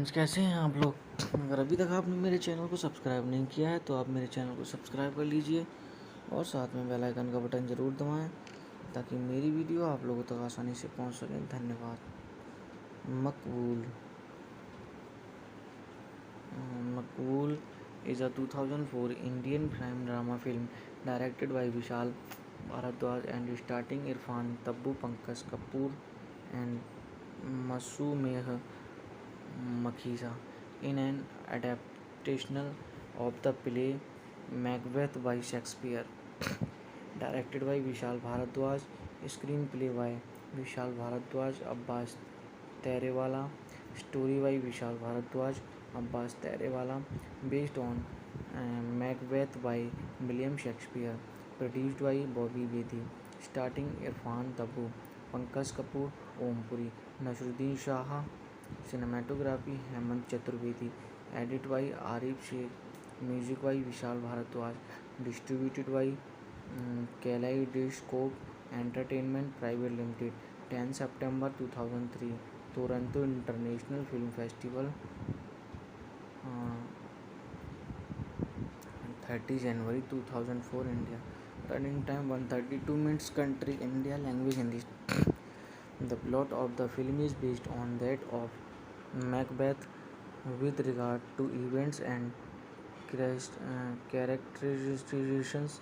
Friends, कैसे हैं आप लोग। अगर अभी तक आपने मेरे चैनल को सब्सक्राइब नहीं किया है तो आप मेरे चैनल को सब्सक्राइब कर लीजिए और साथ में बेल आइकन का बटन ज़रूर दबाएं ताकि मेरी वीडियो आप लोगों तक आसानी से पहुंच सके। धन्यवाद। मकबूल मकबूल is a 2004 Indian crime drama film directed by Vishal Bharadwaj and starring Irfan, Tabbu, Pankaj Kapoor and Masumeh Makhija in an adaptation of the play Macbeth by Shakespeare. Directed by Vishal Bharadwaj, screenplay by Vishal Bharadwaj, Abbas Terewala, story by Vishal Bharadwaj, Abbas Terewala, based on Macbeth by William Shakespeare, produced by Bobby Bedi, starring Irfan Tabu, Pankaj Kapoor, Om Puri, Nasruddin Shah, cinematography Hemant Chaturvedi, edit by Arif Sheikh, music by Vishal Bharadwaj, distributed by Kaleidoscope Entertainment Private Limited, 10 September 2003, Toronto International Film Festival, 30 January 2004, India. Running time 132 minutes. Country India. Language Hindi. The plot of the film is based on that of Macbeth with regard to events and characterizations.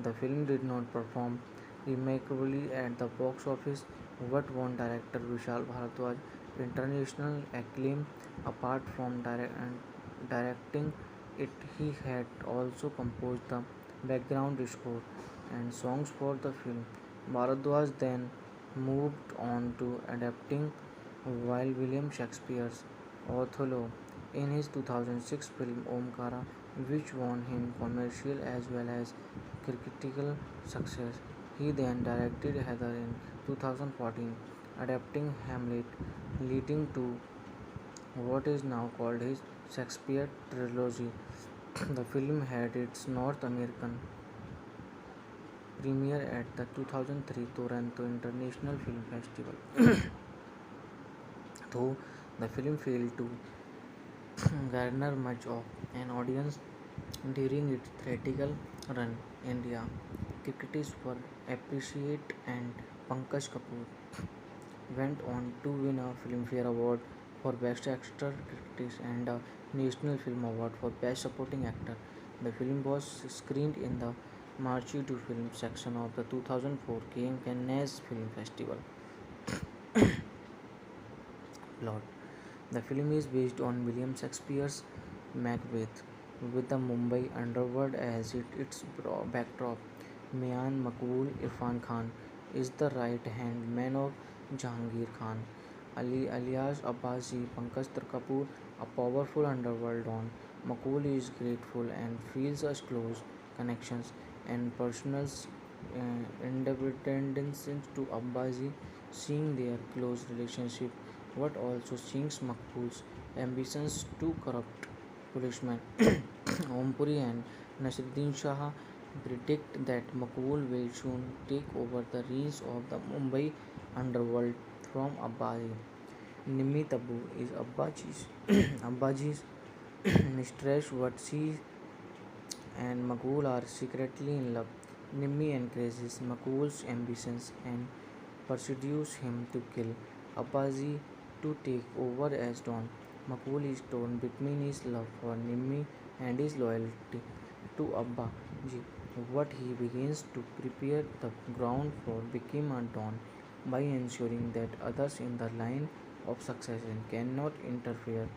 The film did not perform remarkably at the box office but won director Vishal Bharadwaj international acclaim. Apart from directing it, he had also composed the background score and songs for the film. Bharadwaj then moved on to adapting while William Shakespeare's Othello in his 2006 film Omkara, which won him commercial as well as critical success. He then directed Heather in 2014, adapting Hamlet, leading to what is now called his Shakespeare trilogy. The film had its North American premiere at the 2003 Toronto International Film Festival. Though the film failed to garner much of an audience during its theatrical run, India critics were appreciated and Pankaj Kapoor went on to win a Filmfare Award for Best Actor Critics and a National Film Award for Best Supporting Actor. The film was screened in the Marche du Film section of the 2004 Cannes Film Festival. Plot: the film is based on William Shakespeare's Macbeth, with the Mumbai underworld as its backdrop. Mian Makbul Irfan Khan is the right-hand man of Jahangir Khan, alias Abbasi. Pankaj Kapoor, a powerful underworld don. Makbul is grateful and feels a close connections and personal independence to Abbasi, seeing their close relationship what also sinks Makbul's ambitions to corrupt policemen. Ompuri and Nasruddin Shah predict that Makbul will soon take over the reins of the Mumbai underworld from Abbasi. Nimmi Tabu is Abbaji's mistress, but she and Makbul are secretly in love. Nimmi encourages Makbul's ambitions and pursues him to kill Abbasi to take over as Don. Makbul is torn between his love for Nimmi and his loyalty to Abbaji, but he begins to prepare the ground for becoming a Don by ensuring that others in the line of succession cannot interfere.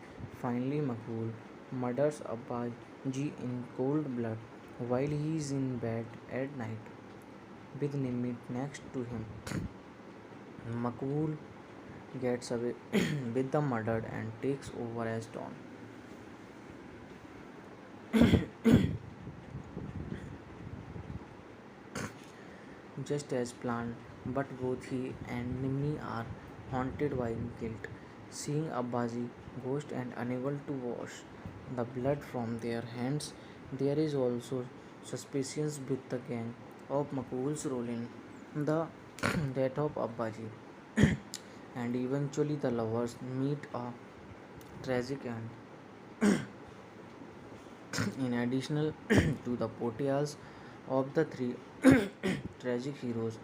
Finally, Makbul murders Abbaji in cold blood while he is in bed at night with Nimmi next to him. Makbul gets away with the murder and takes over as Don. Just as planned, but both he and Nimmi are haunted by guilt, seeing Abbazi ghost and unable to wash the blood from their hands. There is also suspicions with the gang of Makbul's role in the death of Abbaji, and eventually the lovers meet a tragic end. In addition to the portrayals of the three tragic heroes,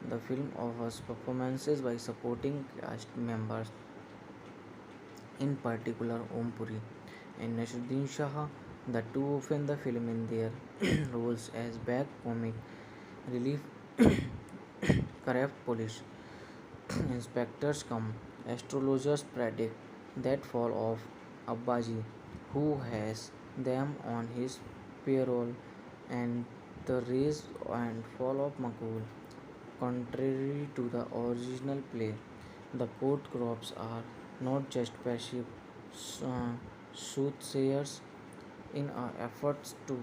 the film offers performances by supporting cast members, in particular Om Puri and Nasruddin Shah, the two often the film in their roles as back comic relief corrupt police inspectors come. Astrologers predict that fall of Abbaji, who has them on his payroll, and the rise and fall of Makul. Contrary to the original play, the court crops are not just passive uh, soothsayers in our efforts to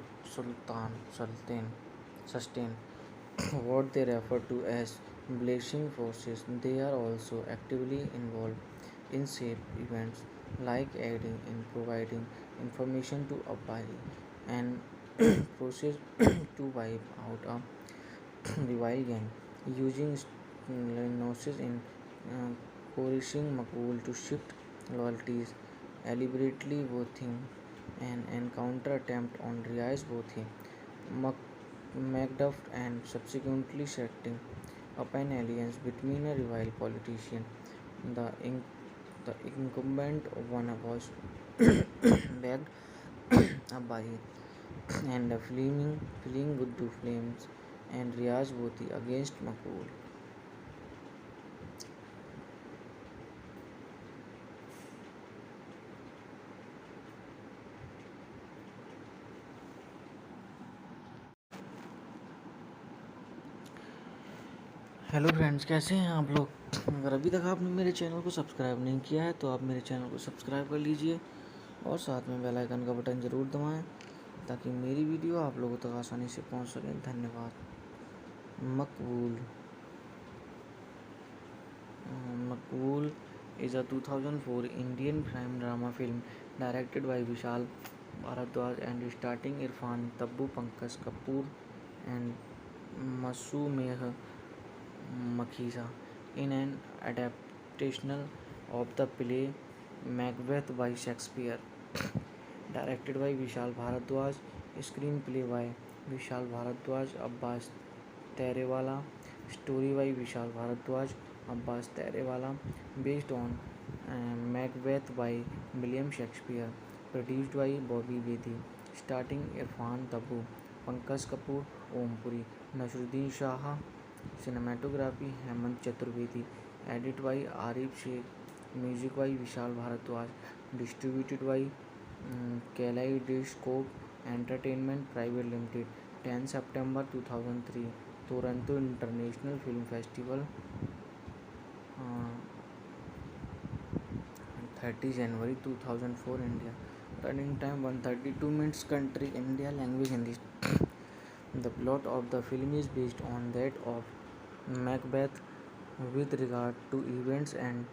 sustain what they refer to as blessing forces. They are also actively involved in shape events like aiding in providing information to a body and process to wipe out a rival gang, using gnosis in uh, coercing Makul to shift loyalties, elaborately voting an encounter attempt on Riaz Bothi, Macduff, and subsequently setting up an alliance between a rival politician. The, in- the incumbent one was backed up by and fleeing good to flames and Riaz Bothi against Makul. Hello friends, कैसे हैं आप लोग। अगर अभी तक आपने मेरे channel को सब्सक्राइब नहीं किया है तो आप मेरे चैनल को सब्सक्राइब कर लीजिए और साथ में बेल आइकन का बटन ज़रूर दबाएं ताकि मेरी वीडियो आप लोगों तक आसानी से पहुंच सके। धन्यवाद। मकबूल मकबूल is a 2004 Indian crime drama film directed by Vishal Bharadwaj and starring Irfan, Tabbu, Pankaj Kapoor and Masumeh Makhija in an adaptation of the play Macbeth by Shakespeare. Directed by Vishal Bharadwaj, screenplay by Vishal Bharadwaj, Abbas Terewala, story by Vishal Bharadwaj, Abbas Terewala, based on Macbeth by William Shakespeare, produced by Bobby Bedi, starring Irfan Tabu, Pankaj Kapoor, Om Puri, Nasruddin Shah, cinematography Hemant Chaturvedi, edit by Arif Sheikh, music by Vishal Bharadwaj, distributed by Kaleidoscope Entertainment Private Limited, 10 September 2003, Toronto International Film Festival, uh, 30 January 2004, India. Running time 132 minutes. Country India. Language Hindi. The plot of the film is based on that of Macbeth with regard to events and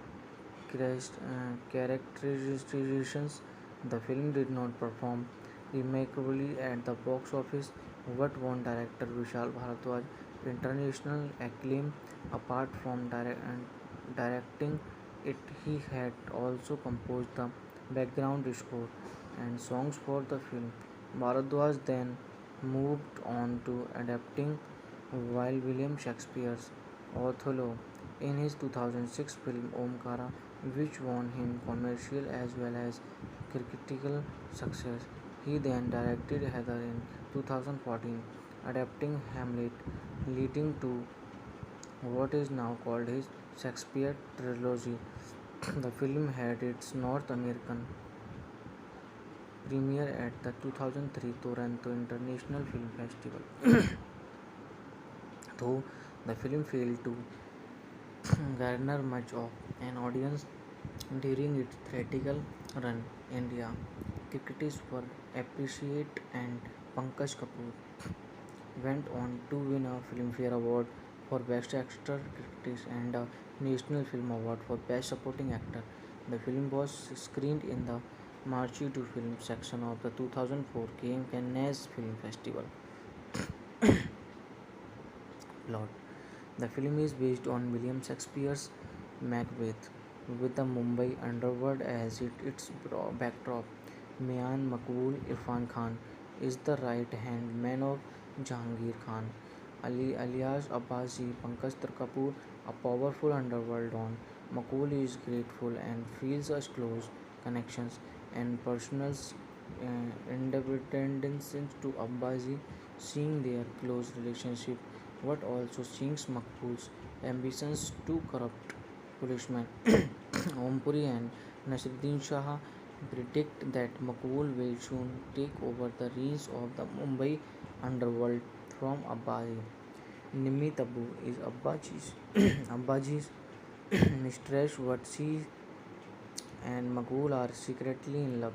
characterizations. The film did not perform remarkably at the box office, but won director Vishal Bharadwaj international acclaim. Apart from directing it, he had also composed the background score and songs for the film. Bharadwaj then moved on to adapting while William Shakespeare's Othello in his 2006 film Omkara, which won him commercial as well as critical success. He then directed Heather in 2014, adapting Hamlet, leading to what is now called his Shakespeare trilogy. The film had its North American premiere at the 2003 Toronto International Film Festival. Though the film failed to garner much of an audience during its theatrical run, India critics were appreciate and Pankaj Kapoor went on to win a Filmfare Award for Best Actor Critics and a National Film Award for Best Supporting Actor. The film was screened in the Marchi to Film section of the 2004 Cannes Film Festival. Plot: the film is based on William Shakespeare's Macbeth, with the Mumbai underworld as its backdrop. Mian Makbul Irfan Khan is the right-hand man of Jahangir Khan, Ali alias Abbasi Pankaj Kapoor, a powerful underworld don. Makbul is grateful and feels a close connections and personal independence to Abbasi, seeing their close relationship, what also sinks Makbul's ambitions to corrupt policemen. Ompuri and Nasruddin Shah predict that Makbul will soon take over the reins of the Mumbai underworld from Abbasi. Nimmi Tabu is Abbaji's mistress, but she and Makbul are secretly in love.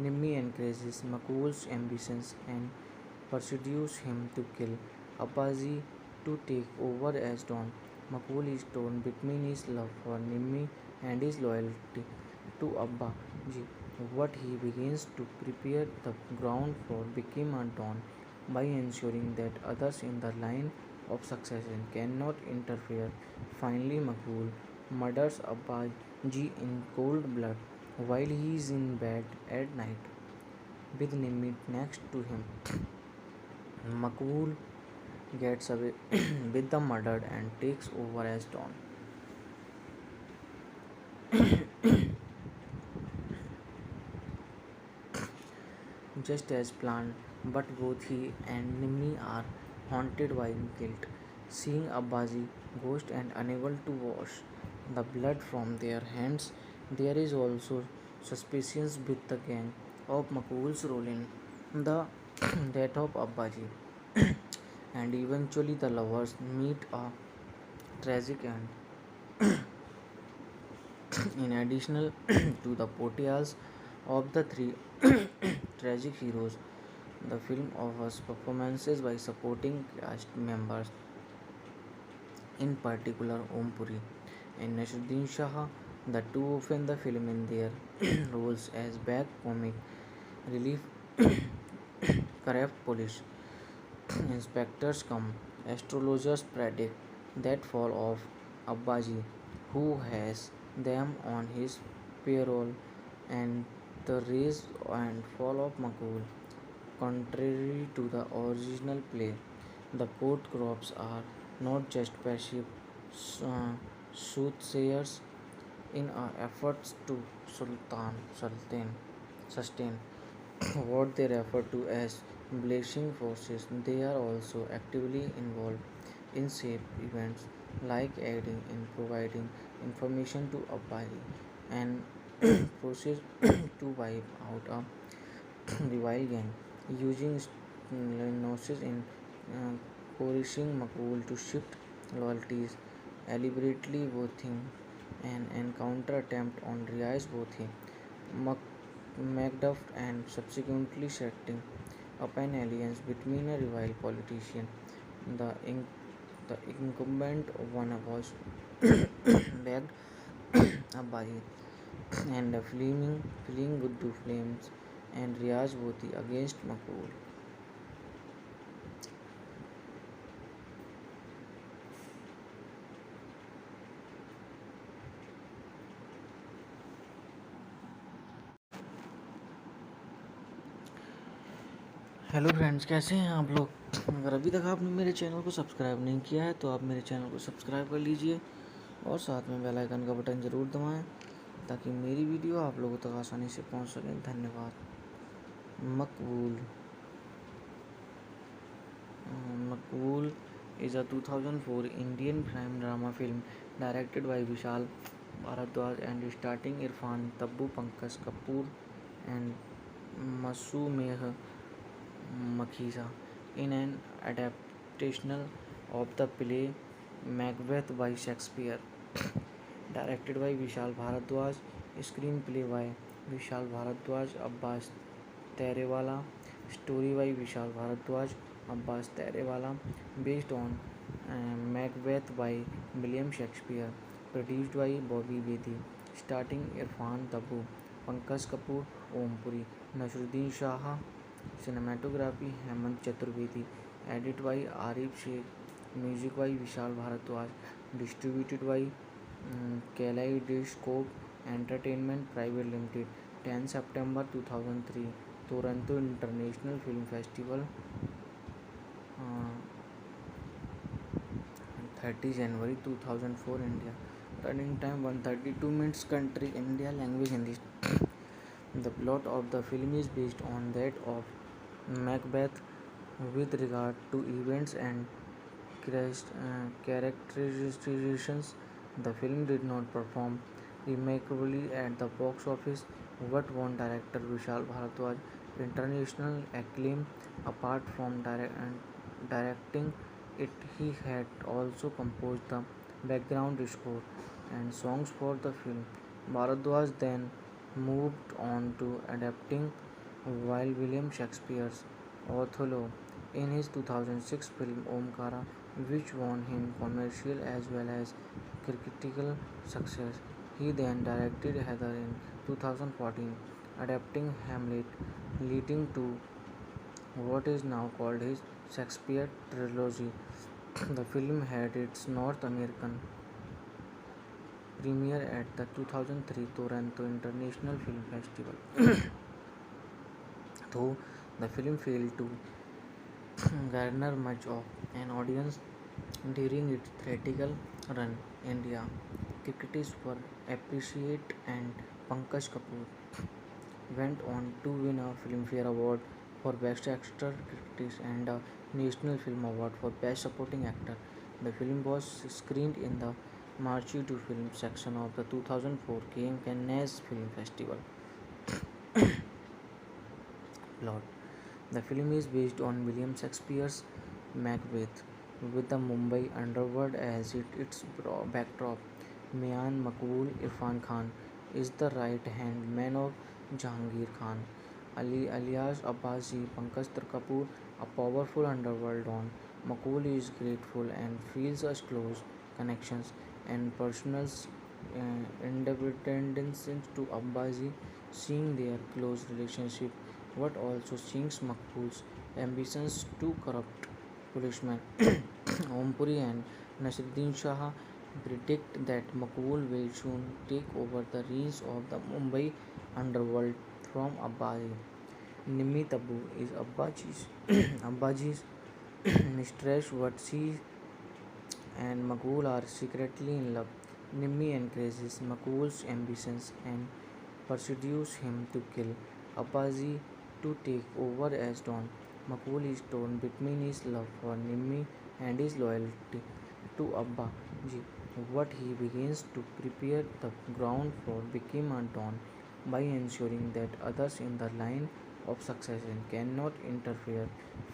Nimmi encourages Makbul's ambitions and pursues him to kill Abbasi to take over as Don. Makbul is torn between his love for Nimmi and his loyalty to Abbaji, but he begins to prepare the ground for becoming a Don by ensuring that others in the line of succession cannot interfere. Finally, Makbul murders Abbaji in cold blood while he is in bed at night with Nimmi next to him. Makbul gets away with the murder and takes over as Don. Just as planned, but both he and Nimmi are haunted by guilt, seeing Abbazi ghost and unable to wash the blood from their hands. There is also suspicion with the gang of Makbul's role in the death of Abbaji, and eventually the lovers meet a tragic end. In addition to the portrayals of the three tragic heroes, the film offers performances by supporting cast members, in particular Om Puri and Nasruddin Shah, the two often the film in their roles as back comic relief corrupt police inspectors come. Astrologers predict that fall of Abbaji, who has them on his payroll, and the rise and fall of Makul. Contrary to the original play, the court crops are not just passive uh, soothsayers in efforts to sustain what they refer to as blessing forces. They are also actively involved in safe events like aiding in providing information to Apache and process to wipe out a rival gang, using gnosis in uh, coercing Makul to shift loyalties, elaborately voting an encounter attempt on Riaz Bothi, Macduff, and subsequently setting up an alliance between a rival politician. The, in- the incumbent one was backed up by and fleeing with two flames and Riaz Bothi against Makul. Hello friends, कैसे हैं आप लोग। अगर अभी तक आपने मेरे channel को सब्सक्राइब नहीं किया है तो आप मेरे चैनल को सब्सक्राइब कर लीजिए और साथ में बेल आइकन का बटन ज़रूर दबाएं ताकि मेरी वीडियो आप लोगों तक आसानी से पहुंच सके। धन्यवाद। मकबूल मकबूल is a 2004 Indian crime drama film directed by Vishal Bharadwaj and starring Irfan, Tabbu, Pankaj Kapoor and Masumeh Makhija in an adaptation of the play Macbeth by Shakespeare. Directed by Vishal Bharadwaj, screenplay by Vishal Bharadwaj, Abbas Terewala, story by Vishal Bharadwaj, Abbas Terewala, based on Macbeth by William Shakespeare, produced by Bobby Bedi, starring Irfan Tabu, Pankaj Kapoor, Om Puri, Nasruddin Shah, cinematography Hemant Chaturvedi, edit by Arif Sheikh, music by Vishal Bharadwaj, distributed by Kaleidoscope Entertainment Private Limited, 10 September 2003, Toronto International Film Festival, uh, 30 January 2004, India. Running time 132 minutes. Country India. Language Hindi. The plot of the film is based on that of Macbeth with regard to events and characterizations. The film did not perform remarkably at the box office, but won director Vishal Bharadwaj international acclaim. Apart from directing it, he had also composed the background score and songs for the film. Bharadwaj then moved on to adapting while William Shakespeare's Othello in his 2006 film Omkara, which won him commercial as well as critical success. He then directed Heather in 2014, adapting Hamlet, leading to what is now called his Shakespeare trilogy. The film had its North American premiere at the 2003 Toronto International Film Festival. Though the film failed to garner much of an audience during its theatrical run, India critics were appreciate and Pankaj Kapoor went on to win a Filmfare Award for Best Actor Critics and a National Film Award for Best Supporting Actor. The film was screened in the Marchi to Film section of the 2004 Cannes Film Festival. Plot: the film is based on William Shakespeare's Macbeth, with the Mumbai underworld as its backdrop. Mian Makbul Irfan Khan is the right-hand man of Jahangir Khan, alias Abbasi. Pankaj Kapoor, a powerful underworld don. Makbul is grateful and feels a close connections and personal independence to Abbasi, seeing their close relationship, but also seeing Makbul's ambitions to corrupt policemen. Ompuri and Nasiruddin Shah predict that Makbul will soon take over the reins of the Mumbai underworld from Abbasi. Nimmi Tabu is Abbaji's mistress, but she and Makbul are secretly in love. Nimmi encourages Makbul's ambitions and pursues him to kill Abbasi to take over as Don. Makbul is torn between his love for Nimmi and his loyalty to Abbaji, but he begins to prepare the ground for becoming a Don by ensuring that others in the line of succession cannot interfere.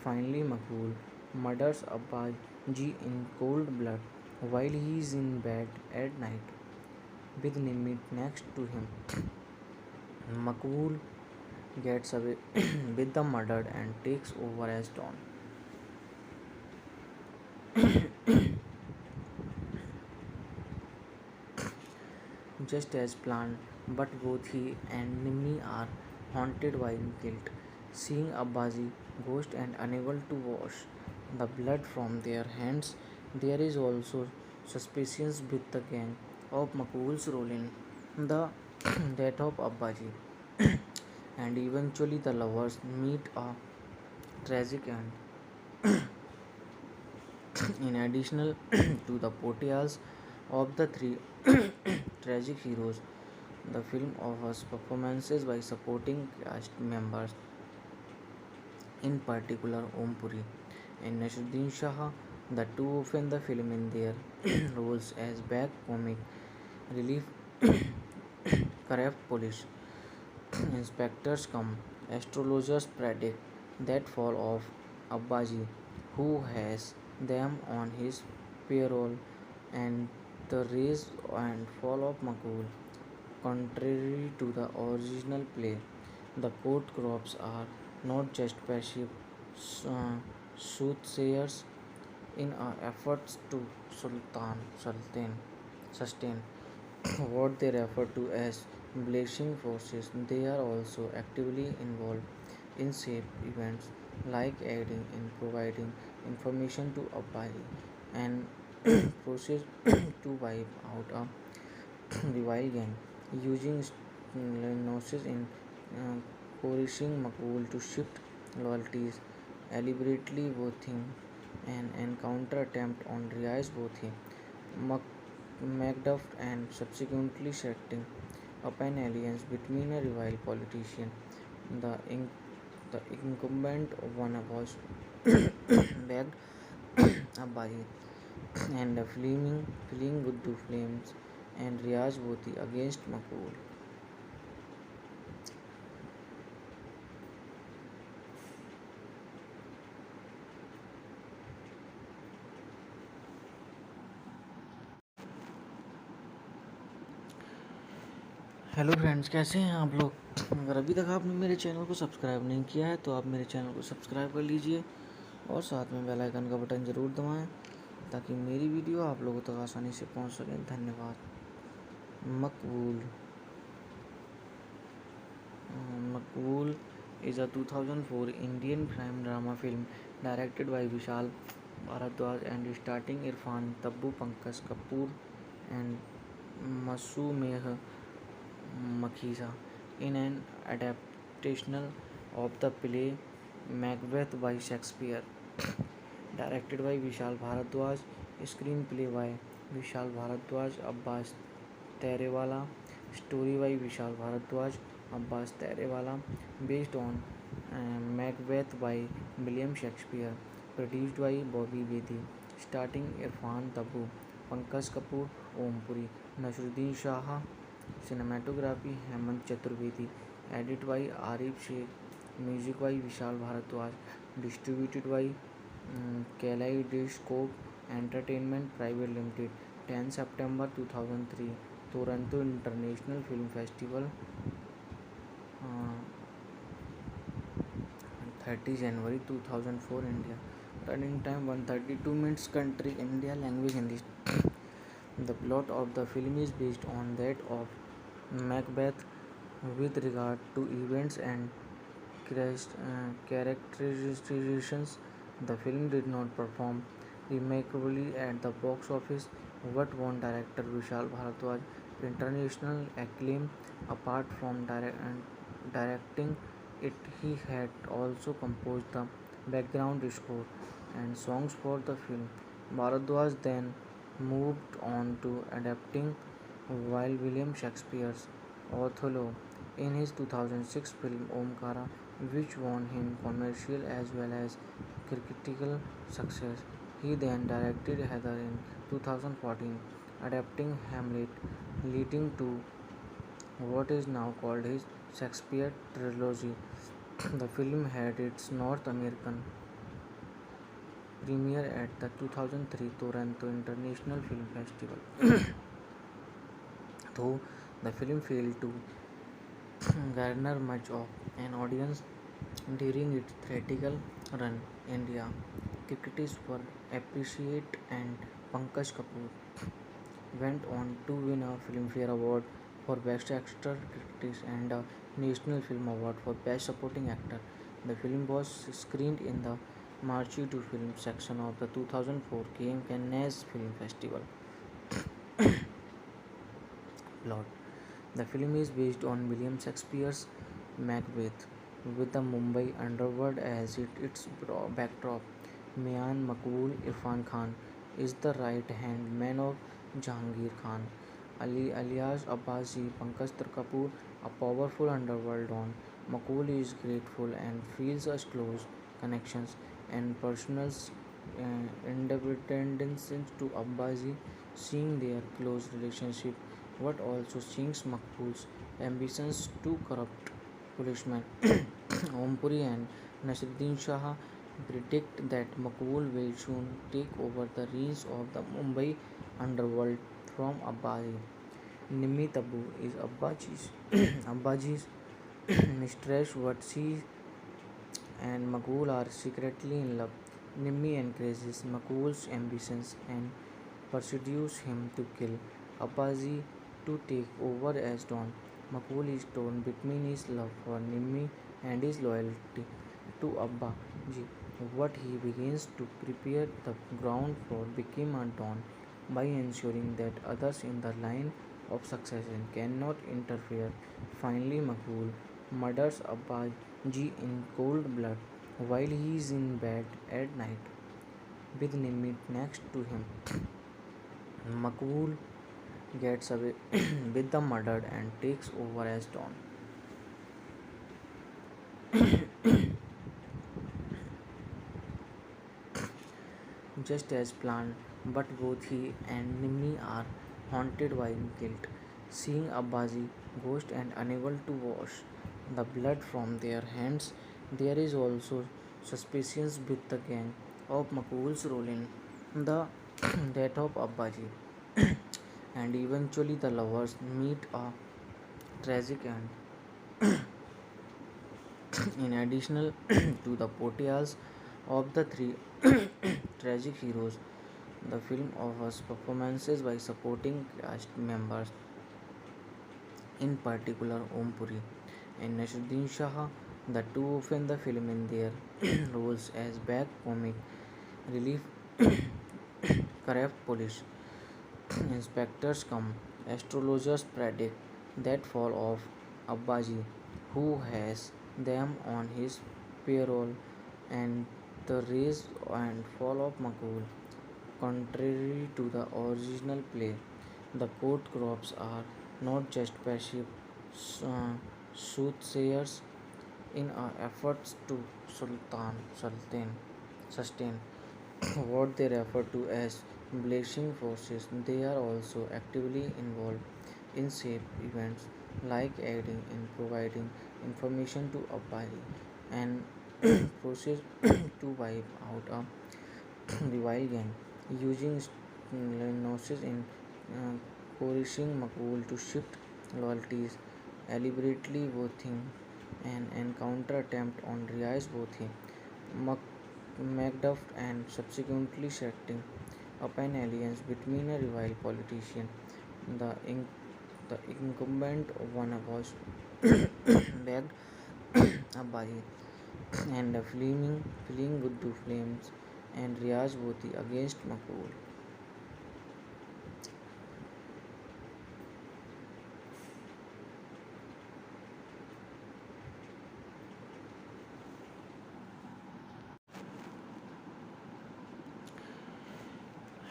Finally, Makbul murders Abbaji in cold blood while he is in bed at night with Nimmi next to him. Makbul gets away with the murder and takes over as Don. Just as planned, but both he and Nimmi are haunted by guilt, seeing Abbazi ghost and unable to wash the blood from their hands. There is also suspicion with the gang of Makbul's role in the death of Abbaji, and eventually the lovers meet a tragic end. In addition to the portrayals of the three tragic heroes, the film offers performances by supporting cast members, in particular Om Puri and Nasruddin Shah. The two open the film in their roles as back comic relief corrupt police inspectors come. Astrologers predict that fall of Abbaji, who has them on his payroll, and the rise and fall of Makul. Contrary to the original play, the court crops are not just passive uh, soothsayers in our efforts to sustain what they refer to as blessing forces. They are also actively involved in shape events like aiding in providing information to Abai and process to wipe out a rival gang, using Gnosis in uh, coercing Makbul to shift loyalties, elaborately voting an encounter attempt on Riaz Bothi, Macduff, and subsequently setting up an alliance between a rival politician. The, in- the incumbent one was backed Abbaji and fleeing with two flames and Riaz Boti against Makbul. Hello friends, कैसे हैं आप लोग। अगर अभी तक आपने मेरे channel को सब्सक्राइब नहीं किया है तो आप मेरे चैनल को सब्सक्राइब कर लीजिए और साथ में बेल आइकन का बटन ज़रूर दबाएं ताकि मेरी वीडियो आप लोगों तक आसानी से पहुंच सके। धन्यवाद। मकबूल Makbul is a 2004 Indian crime drama film directed by Vishal Bharadwaj and starring Irfan, Tabbu, Pankaj Kapoor and Masumeh Makhija in an adaptation of the play Macbeth by Shakespeare. Directed by Vishal Bharadwaj, screenplay by Vishal Bharadwaj, Abbas Terewala, story by Vishal Bharadwaj, Abbas Terewala, based on Macbeth by William Shakespeare, produced by Bobby Bedi, starring Irfan Tabu, Pankaj Kapoor, Om Puri, Nasruddin Shah, cinematography Hemant Chaturvedi, edit by Arif Sheikh, music by Vishal Bharadwaj, distributed by Kaleidoscope Entertainment Private Limited, 10 September 2003, Toronto International Film Festival, uh, 30 January 2004, India. Running time 132 minutes. Country India. Language Hindi. The plot of the film is based on that of Macbeth with regard to events and characterizations. The film did not perform remarkably at the box office, but won director Vishal Bharadwaj international acclaim. Apart from directing it, he had also composed the background score and songs for the film. Bharadwaj then moved on to adapting while William Shakespeare's Othello in his 2006 film Omkara, which won him commercial as well as critical success. He then directed Heather in 2014, adapting Hamlet, leading to what is now called his Shakespeare trilogy. The film had its North American premiere at the 2003 Toronto International Film Festival. Though the film failed to garner much of an audience during its theatrical run, India critics were appreciate and Pankaj Kapoor went on to win a Filmfare Award for Best Actor Critics and a National Film Award for Best Supporting Actor. The film was screened in the Marche to Film section of the 2004 Cannes Film Festival. Plot: the film is based on William Shakespeare's Macbeth, with the Mumbai underworld as its backdrop. Mian Makbul Irfan Khan is the right-hand man of Jahangir Khan, alias Abbasi Pankaj Kapoor, a powerful underworld don. Makbul is grateful and feels a close connections and personal independence to Abbasi, seeing their close relationship, but also seeing Makbul's ambitions to corrupt policemen. Ompuri and Nasruddin Shah predict that Makbul will soon take over the reins of the Mumbai underworld from Abbasi. Nimmi Tabu is Abbaji's mistress, but she and Makbul are secretly in love. Nimmi encourages Makbul's ambitions and pursues him to kill Abbasi to take over as Don. Makbul is torn between his love for Nimmi and his loyalty to Abba Ji, but he begins to prepare the ground for becoming a Don by ensuring that others in the line of succession cannot interfere. Finally, Makbul murders Abbaji in cold blood while he is in bed at night with Nimit next to him. Makbul gets away with the murder and takes over as Don. Just as planned, but both he and Nimni are haunted by guilt, seeing Abbazi ghost and unable to wash the blood from their hands. There is also suspicions with the gang of Makbul's role in the death of Abbaji, and eventually the lovers meet a tragic end. In addition to the portrayals of the three tragic heroes, the film offers performances by supporting cast members, in particular Om Puri and Nasruddin Shah, the two often the film in their roles as back comic relief corrupt police inspectors come. Astrologers predict that fall of Abbaji, who has them on his payroll, and the rise and fall of Makul. Contrary to the original play, the court crops are not just passive uh, soothsayers in our efforts to sustain what they refer to as blessing forces. They are also actively involved in shape events like aiding in providing information to Abbaji and process to wipe out a rival gang using gnosis in uh, coercing Makbul to shift loyalties, deliberately voting an encounter attempt on Riaz Bothi, Macduff, and subsequently setting up an alliance between a rival politician. The, in- the incumbent one was backed up by and fleeing good to flames and Riaz Bothi against Makbul.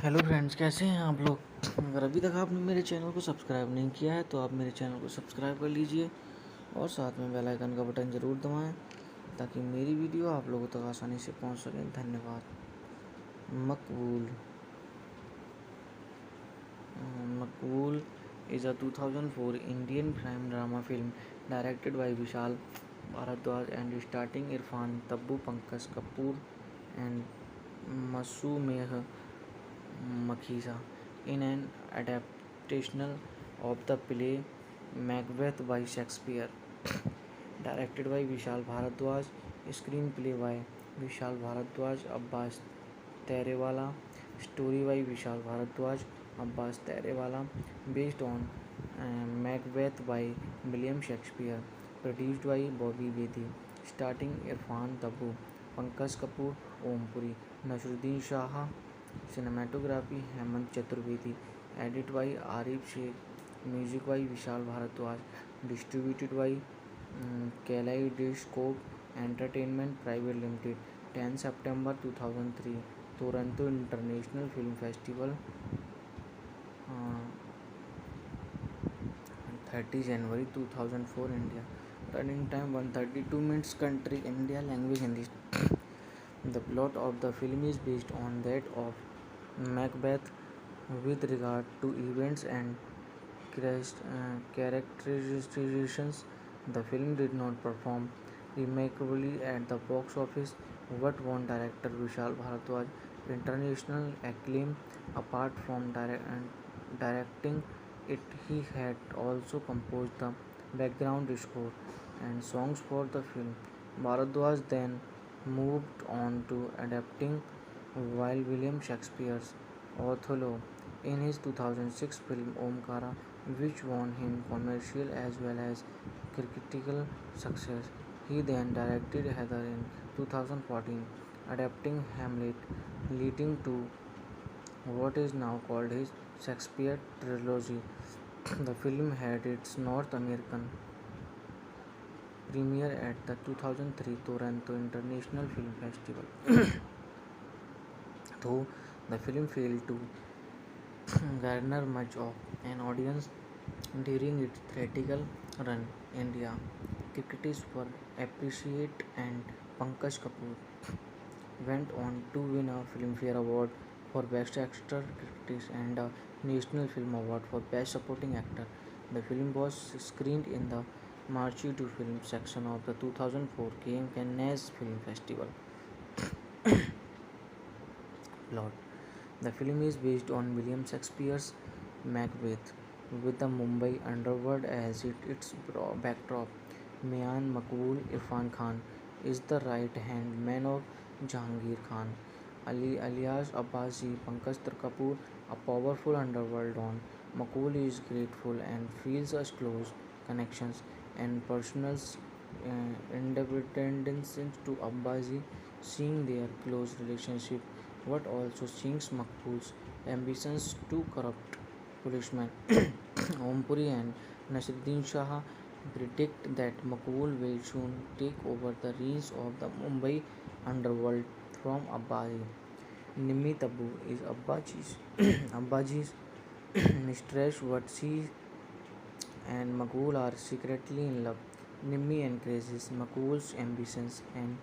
Hello friends, कैसे हैं आप लोग। अगर अभी तक आपने मेरे channel को सब्सक्राइब नहीं किया है तो आप मेरे चैनल को सब्सक्राइब कर लीजिए और साथ में बेल आइकन का बटन ज़रूर दबाएं ताकि मेरी वीडियो आप लोगों तक आसानी से पहुंच सके। धन्यवाद। मकबूल मकबूल is a 2004 Indian crime drama film directed by Vishal Bharadwaj and starring Irfan, Tabbu, Pankaj Kapoor and Masumeh Makhija in an adaptation of the play Macbeth by Shakespeare. Directed by Vishal Bharadwaj, screenplay by Vishal Bharadwaj, Abbas Terewala, story by Vishal Bharadwaj, Abbas Terewala, based on Macbeth by William Shakespeare, produced by Bobby Bedi, starring Irfan Tabu, Pankaj Kapoor, Om Puri, Nasruddin Shah, cinematography Hemant Chaturvedi, edited by Arif Sheikh, music by Vishal Bharadwaj, distributed by Kaleidoscope Entertainment Private Limited, 10 September 2003, Toronto International Film Festival, uh, 30 January 2004, India. Running time 132 minutes. Country India. Language Hindi. The plot of the film is based on that of Macbeth with regard to events and characterizations. The film did not perform remarkably at the box office, but won director Vishal Bharadwaj international acclaim. Apart from directing it, he had also composed the background score and songs for the film. Bharadwaj then moved on to adapting while William Shakespeare's Othello in his 2006 film Omkara, which won him commercial as well as critical success. He then directed Heather in 2014, adapting Hamlet, leading to what is now called his Shakespeare trilogy. The film had its North American premiere at the 2003 Toronto International Film Festival. Though the film failed to garner much of an audience during its theatrical run, India critics were appreciate and Pankaj Kapoor went on to win a Filmfare Award for Best Actor Critics and a National Film Award for Best Supporting Actor. The film was screened in the Marche to Film section of the 2004 Cannes Film Festival. Plot: the film is based on William Shakespeare's Macbeth, with the Mumbai underworld as its backdrop. Mian Makbul Irfan Khan is the right-hand man of Jahangir Khan, alias Abbasi. Pankaj Kapoor, a powerful underworld don. Makbul is grateful and feels a close connections and personal independence to Abbasi, seeing their close relationship what also sinks Makbul's ambitions to corrupt policemen. Ompuri and Nasruddin Shah predict that Makbul will soon take over the reins of the Mumbai underworld from Abbasi. Nimmi Tabu is Abbaji's mistress, but she and Makbul are secretly in love. Nimmi encourages Makbul's ambitions and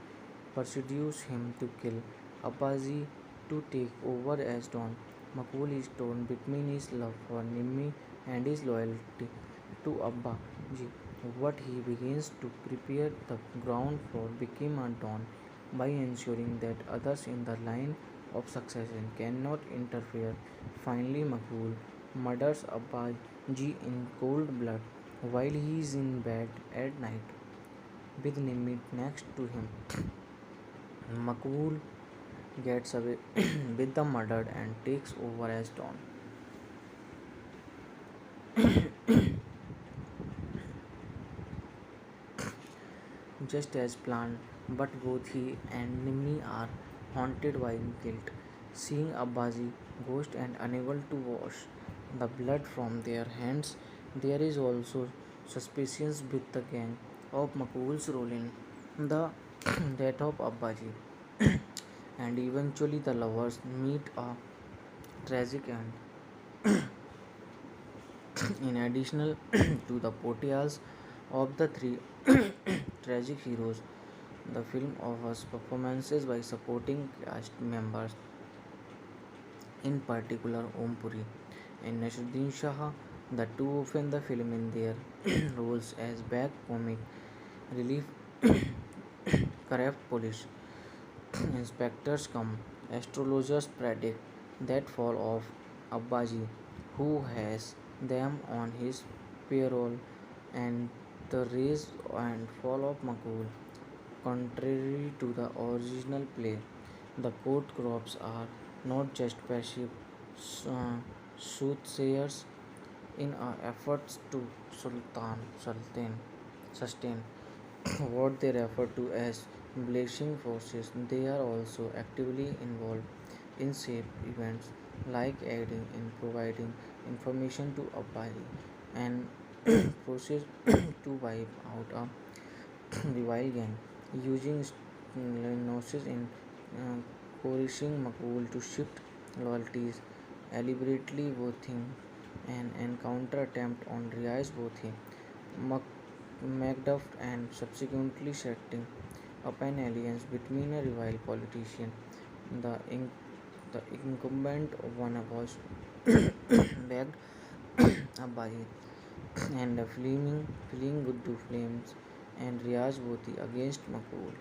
pursues him to kill Abbasi to take over as Don. Makbul is torn between his love for Nimmi and his loyalty to Abbaji, but he begins to prepare the ground for becoming a Don by ensuring that others in the line of succession cannot interfere. Finally, Makbul murders Abbaji in cold blood while he is in bed at night with Nimmi next to him. Makbul gets away with the murder and takes over as Don. Just as planned, but both he and Nimmi are haunted by guilt, seeing Abbazi ghost and unable to wash the blood from their hands. There is also suspicions with the gang of Makbul's role in the death of Abbaji, and eventually the lovers meet a tragic end. In addition to the portrayals of the three tragic heroes, the film offers performances by supporting cast members, in particular Om Puri and Nasruddin Shah, the two often the film in their roles as back comic relief corrupt police inspectors come. Astrologers predict that fall of Abbaji, who has them on his payroll, and the rise and fall of Makul. Contrary to the original play, the court crops are not just passive uh, soothsayers in efforts to sustain what they refer to as blessing forces. They are also actively involved in safe events like aiding in providing information to Abai and process to wipe out a rival gang, using gnosis in uh, coercing Makul to shift loyalties, elaborately voting an encounter attempt on Riaz Bothi, Macduff, and subsequently setting up an alliance between a rival politician. The, in- the incumbent one was backed up by and fleeing good to flames and Riaz Bothi against Makul.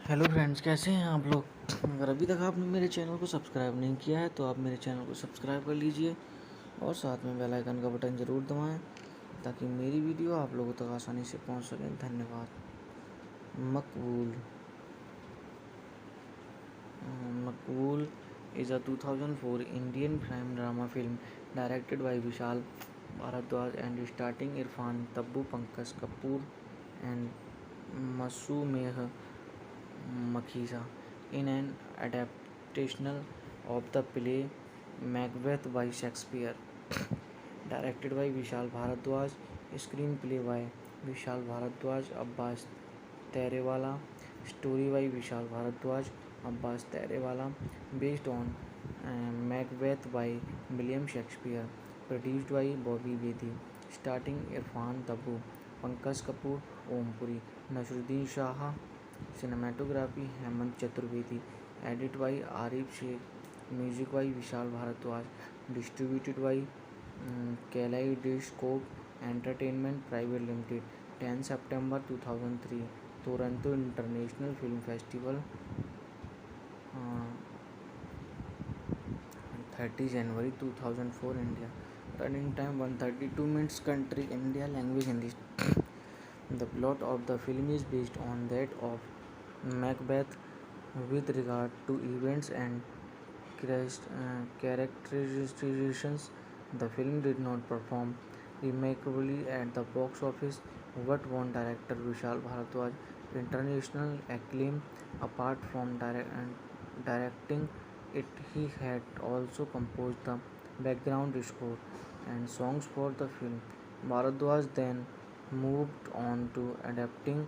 Hello friends, कैसे हैं आप लोग। अगर अभी तक आपने मेरे channel को सब्सक्राइब नहीं किया है तो आप मेरे चैनल को सब्सक्राइब कर लीजिए और साथ में बेल आइकन का बटन ज़रूर दबाएं ताकि मेरी वीडियो आप लोगों तक आसानी से पहुंच सके। धन्यवाद। मकबूल Makbul is a 2004 Indian crime drama film directed by Vishal Bharadwaj and starting Irfan, Tabbu, Pankaj Kapoor and Masumeh Makhija in an adaptation of the play Macbeth by Shakespeare, directed by Vishal Bharadwaj, screenplay by Vishal Bharadwaj, Abbas Terewala, story by Vishal Bharadwaj, Abbas Terewala, based on Macbeth by William Shakespeare, produced by Bobby Bedi, starting Irfan Tabu, Pankaj Kapoor, Om Puri, Nasruddin Shah, cinematography Hemant Chaturvedi, edit by Arif Sheikh, music by Vishal Bharadwaj, distributed by Kaleidoscope Entertainment Private Limited, 10 September 2003, Toronto International Film Festival, uh, 30 January 2004, India. Running time 132 minutes. Country India. Language Hindi. The plot of the film is based on that of Macbeth with regard to events and characterizations. The film did not perform remarkably at the box office, but won director Vishal Bharadwaj international acclaim. Apart from directing it, he had also composed the background score and songs for the film. Bharadwaj then moved on to adapting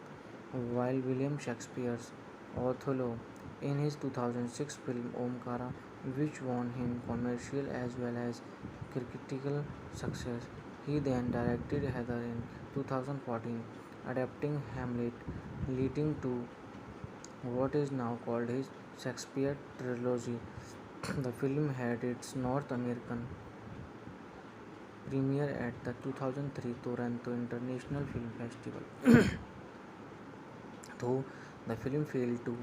while William Shakespeare's Othello in his 2006 film Omkara, which won him commercial as well as critical success. He then directed Heather in 2014, adapting Hamlet, leading to what is now called his Shakespeare trilogy. The film had its North American premiere at the 2003 Toronto International Film Festival. Though the film failed to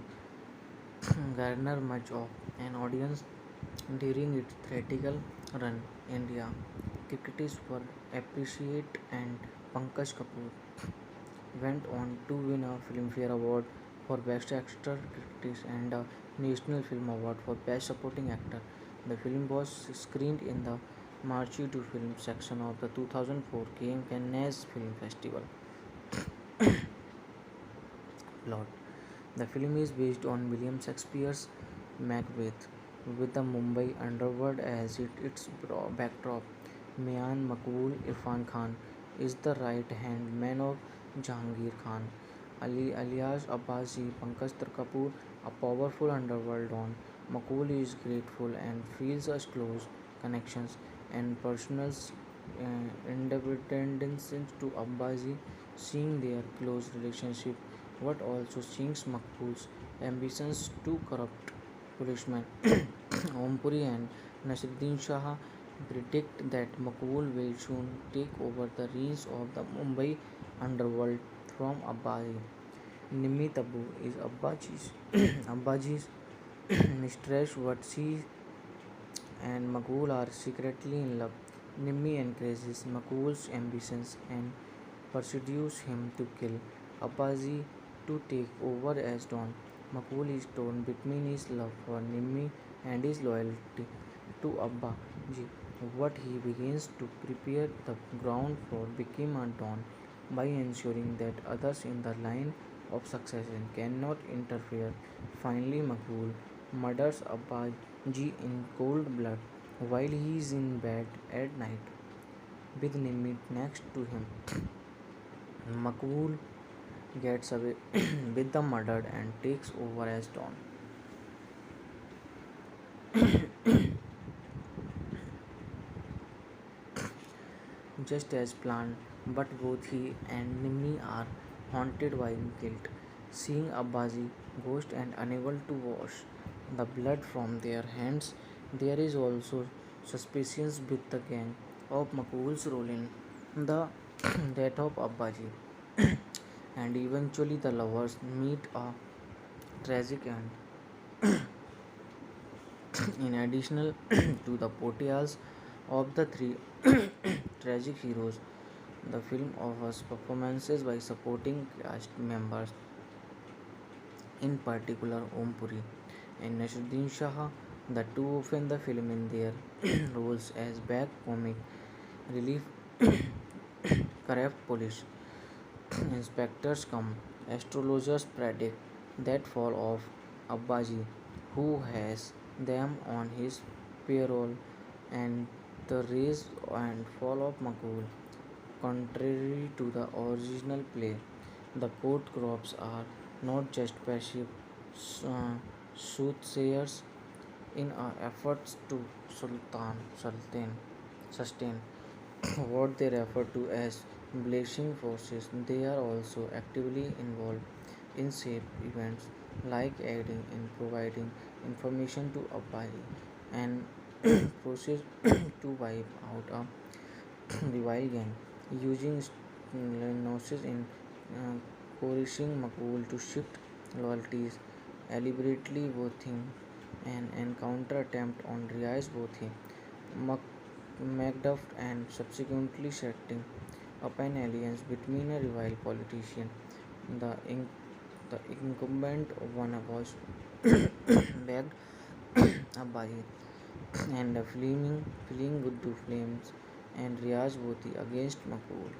garner much of an audience during its theatrical run, India critics were appreciated and Pankaj Kapoor went on to win a Filmfare Award for Best Actor critics and a National Film Award for Best Supporting Actor. The film was screened in the Marche to Film section of the 2004 Cannes Film Festival. Plot: the film is based on William Shakespeare's Macbeth, with the Mumbai underworld as its backdrop. Mian Makbul Irfan Khan is the right-hand man of Jahangir Khan, alias Abbasi. Pankaj Kapoor, a powerful underworld don. Makbul is grateful and feels a close connections and personal independence to Abbasi, seeing their close relationship what also sinks Makbul's ambitions to corrupt policemen. Ompuri and Nasruddin Shah predict that Makbul will soon take over the reins of the Mumbai underworld from Abbasi. Nimmi Tabu is Abbaji's mistress, but she and Makbul are secretly in love. Nimmi encourages Makbul's ambitions and pursues him to kill Abbasi to take over as Don. Makbul is torn between his love for Nimmi and his loyalty to Abbaji, but he begins to prepare the ground for becoming a Don by ensuring that others in the line of succession cannot interfere. Finally, Makbul murders Abbaji in cold blood while he is in bed at night with Nimmi next to him. Makbul gets away with the murder and takes over as Don. Just as planned, but both he and Nimmi are haunted by guilt, seeing Abbazi ghost and unable to wash the blood from their hands. There is also suspicions with the gang of Makbul's role in the death of Abbaji, and eventually the lovers meet a tragic end. In addition to the portrayals of the three tragic heroes, the film offers performances by supporting cast members, in particular Om Puri and Nasruddin Shah, the two often the film in their roles as back comic relief corrupt police inspectors come. Astrologers predict that fall of Abbaji, who has them on his payroll, and the rise and fall of Makul. Contrary to the original play, the court crops are not just passive uh, soothsayers in our efforts to sustain what they refer to as blessing forces. They are also actively involved in shape events like aiding in providing information to apply and process to wipe out a rival gang using gnosis in uh, coercing Makul to shift loyalties, elaborately voting an encounter attempt on Riaz Bothi, Macduff, and subsequently setting up an alliance between a rival politician. The, in- the incumbent one was backed up by and fleeing Guddu flames and Riaz Bothi against Makul.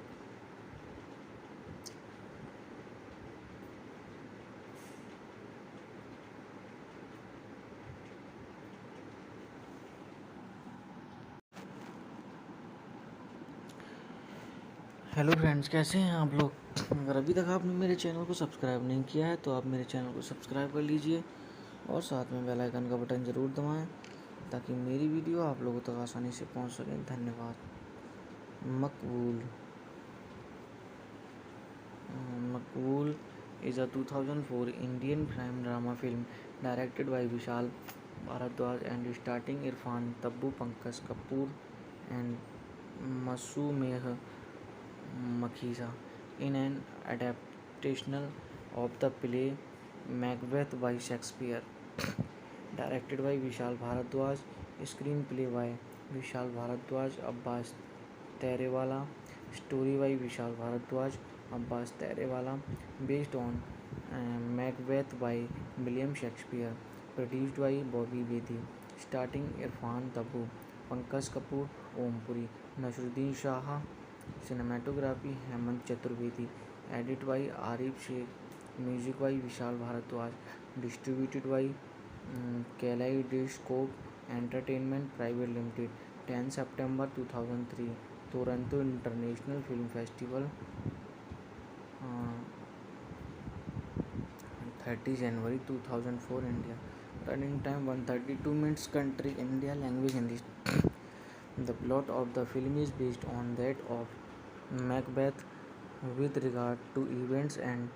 Hello friends, कैसे हैं आप लोग। अगर अभी तक आपने मेरे channel को सब्सक्राइब नहीं किया है तो आप मेरे चैनल को सब्सक्राइब कर लीजिए और साथ में बेल आइकन का बटन ज़रूर दबाएं ताकि मेरी वीडियो आप लोगों तक आसानी से पहुंच सके। धन्यवाद। मकबूल मकबूल is a 2004 Indian crime drama film directed by Vishal Bharadwaj and starring Irfan, Tabbu, Pankaj Kapoor and Masumeh Makhija in an adaptation of the play Macbeth by Shakespeare. Directed by Vishal Bharadwaj, screenplay by Vishal Bharadwaj, Abbas Terewala, story by Vishal Bharadwaj, Abbas Terewala, based on Macbeth by William Shakespeare, produced by Bobby Bedi, starring Irfan Tabu, Pankaj Kapoor, Om Puri, Nasruddin Shah, cinematography Hemant Chaturvedi, edit by Arif Sheikh, music by Vishal Bharadwaj, distributed by Kaleidoscope Entertainment Private Limited, 10 September 2003, Toronto International Film Festival, uh, 30 January 2004, India. Running time 132 minutes. Country India. Language Hindi. The plot of the film is based on that of Macbeth with regard to events and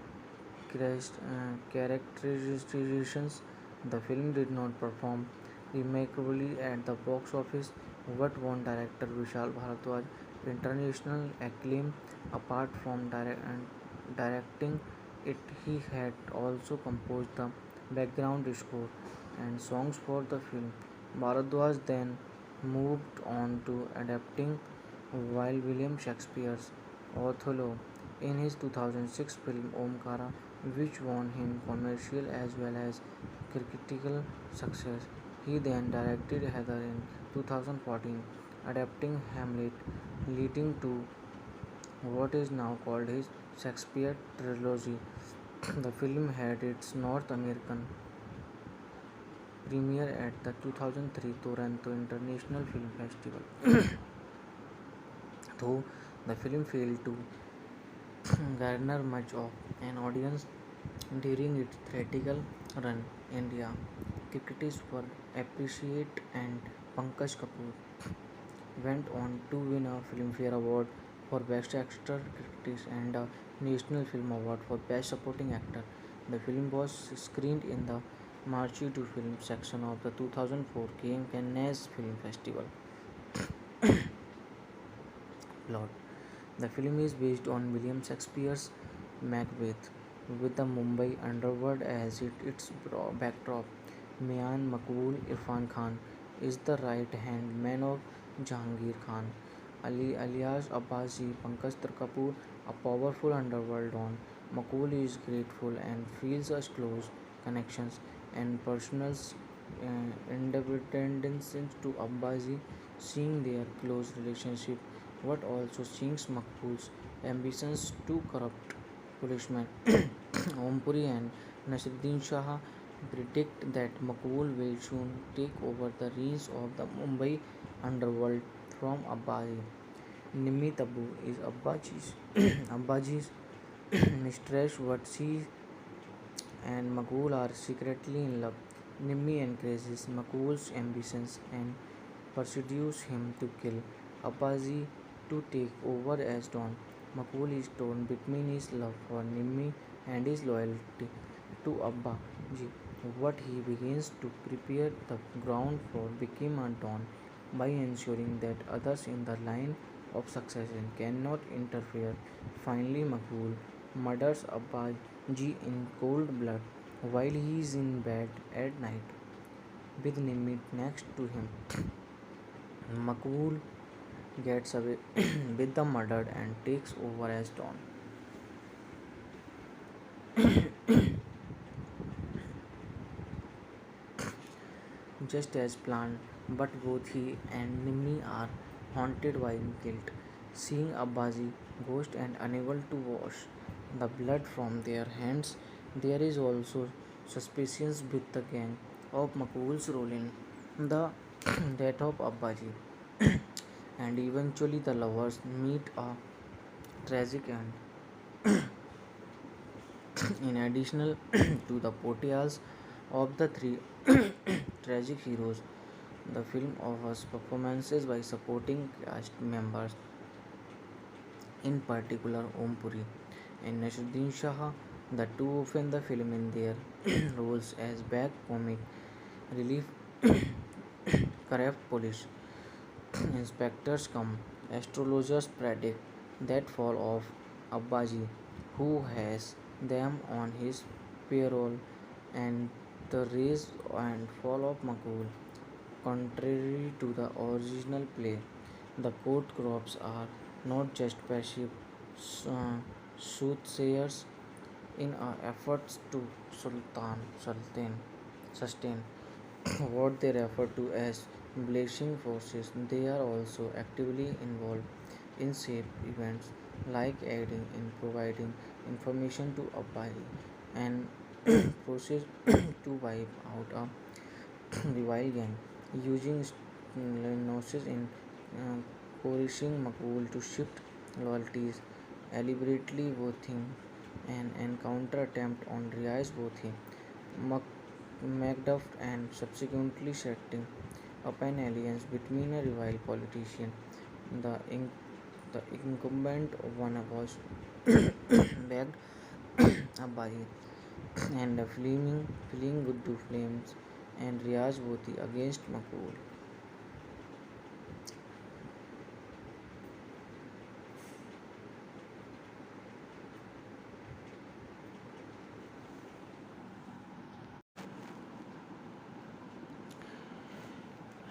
characterizations. The film did not perform remarkably at the box office but won director Vishal Bharadwaj international acclaim. Apart from directing it, he had also composed the background score and songs for the film. Bharadwaj then moved on to adapting while William Shakespeare's Othello in his 2006 film Omkara, which won him commercial as well as critical success. He then directed Heather in 2014, adapting Hamlet, leading to what is now called his Shakespeare trilogy. The film had its North American premiere at the 2003 Toronto International Film Festival. Though the film failed to garner much of an audience during its theatrical run, India critics were appreciate and Pankaj Kapoor went on to win a Filmfare Award for Best Actor Critics and a National Film Award for Best Supporting Actor. The film was screened in the Marchi to Film section of the 2004 Cannes Film Festival. Plot: the film is based on William Shakespeare's Macbeth, with the Mumbai underworld as its backdrop. Mian Makbul Irfan Khan is the right-hand man of Jahangir Khan, alias Abbasi. Pankaj Kapoor, a powerful underworld don. Makul is grateful and feels a close connections and personal independence to Abbasi. Seeing their close relationship what also sinks Makbul's ambitions to corrupt policemen. Ompuri and Nasiruddin Shah predict that Makbul will soon take over the reins of the Mumbai underworld from Abbasi. Nimmi Tabu is Abbaji's mistress, but she and Makbul are secretly in love. Nimmi encourages Makbul's ambitions and pursues him to kill Abbasi to take over as Don. Makbul is torn between his love for Nimmi and his loyalty to Abbaji, but he begins to prepare the ground for becoming a Don by ensuring that others in the line of succession cannot interfere. Finally, Makbul murders Abbaji in cold blood while he is in bed at night with Nimmi next to him. Makbul gets away with the murder and takes over as Don. Just as planned, but both he and Nimmi are haunted by guilt, seeing Abbazi ghost and unable to wash the blood from their hands. There is also suspicion with the gang of Makbul's role in the death of Abbaji, and eventually the lovers meet a tragic end. In addition to the portrayals of the three tragic heroes, the film offers performances by supporting cast members, in particular Om Puri and Nasruddin Shah. The two open the film in their roles as back comic relief corrupt police inspectors come. Astrologers predict that fall of Abbaji, who has them on his payroll, and the rise and fall of Makul. Contrary to the original play, the court crops are not just passive soothsayers in our efforts to sustain what they refer to as blessing forces. They are also actively involved in shape events like aiding in providing information to apply and process to wipe out a rival gang, using Lenosis in uh, coercing Makbul to shift loyalties, elaborately voting an encounter attempt on Riaz Bothi, Macduff, and subsequently setting up an alliance between a rival politician. The, in, the incumbent one was backed up by and fleeing with the flames and Riaz Bothi against Makbul.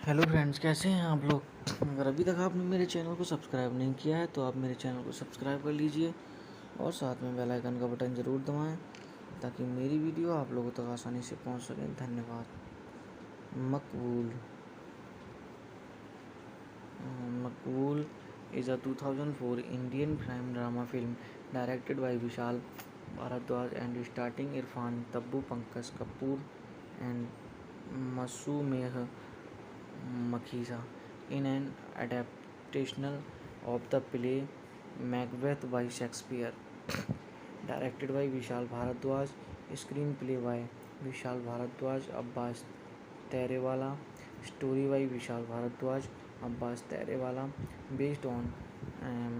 Hello friends, कैसे हैं आप लोग। अगर अभी तक आपने मेरे channel को सब्सक्राइब नहीं किया है तो आप मेरे चैनल को सब्सक्राइब कर लीजिए और साथ में बेल आइकन का बटन ज़रूर दबाएं ताकि मेरी वीडियो आप लोगों तक आसानी से पहुंच सके। धन्यवाद। मकबूल मकबूल is a 2004 Indian crime drama film directed by Vishal Bharadwaj and starring Irfan, Tabbu, Pankaj Kapoor and Masumeh Makhija in an adaptation of the play Macbeth by Shakespeare. Directed by Vishal Bharadwaj, screenplay by Vishal Bharadwaj, Abbas Terewala, story by Vishal Bharadwaj, Abbas Terewala, based on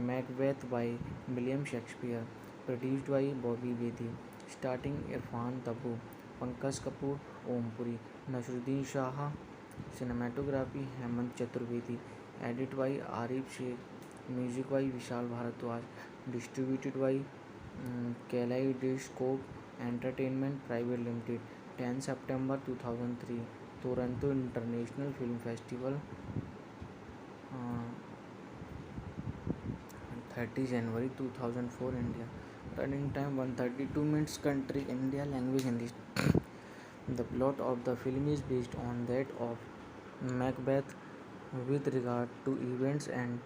Macbeth by William Shakespeare, produced by Bobby Bedi, starring Irfan Tabu, Pankaj Kapoor, Om Puri, Nasruddin Shah, cinematography Hemant Chaturvedi, edit by Arif Sheikh, music by Vishal Bharadwaj, distributed by Kaleidoscope Entertainment Private Limited, 10 September 2003, Toronto International Film Festival, 30 January 2004, India. Running time 132 minutes. Country India. Language Hindi. The plot of the film is based on that of Macbeth with regard to events and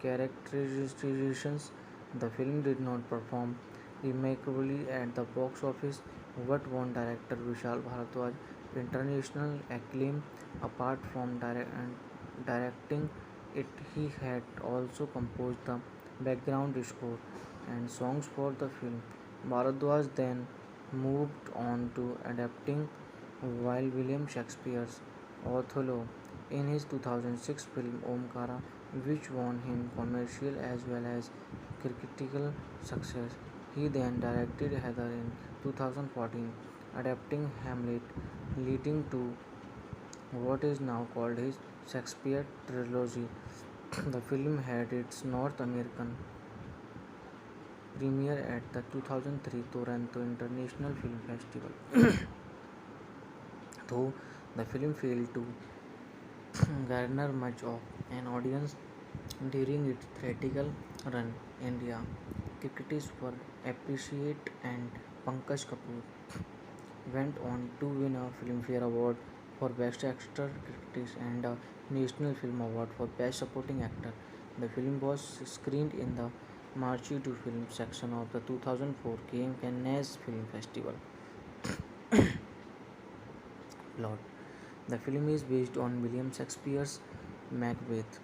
characterizations. The film did not perform remarkably at the box office, but won director Vishal Bharadwaj international acclaim. Apart from directing it, he had also composed the background score and songs for the film. Bharadwaj then moved on to adapting while William Shakespeare's Othello in his 2006 film Omkara, which won him commercial as well as critical success. He then directed Heather in 2014, adapting Hamlet, leading to what is now called his Shakespeare trilogy. The film had its North American premiere at the 2003 Toronto International Film Festival. Though the film failed to garner much of an audience during its theatrical run, India critics were appreciate and Pankaj Kapoor went on to win a Filmfare Award for Best Actor Critics and a National Film Award for Best Supporting Actor. The film was screened in the Marchi to Film section of the 2004 Cannes Film Festival. Plot: the film is based on William Shakespeare's Macbeth,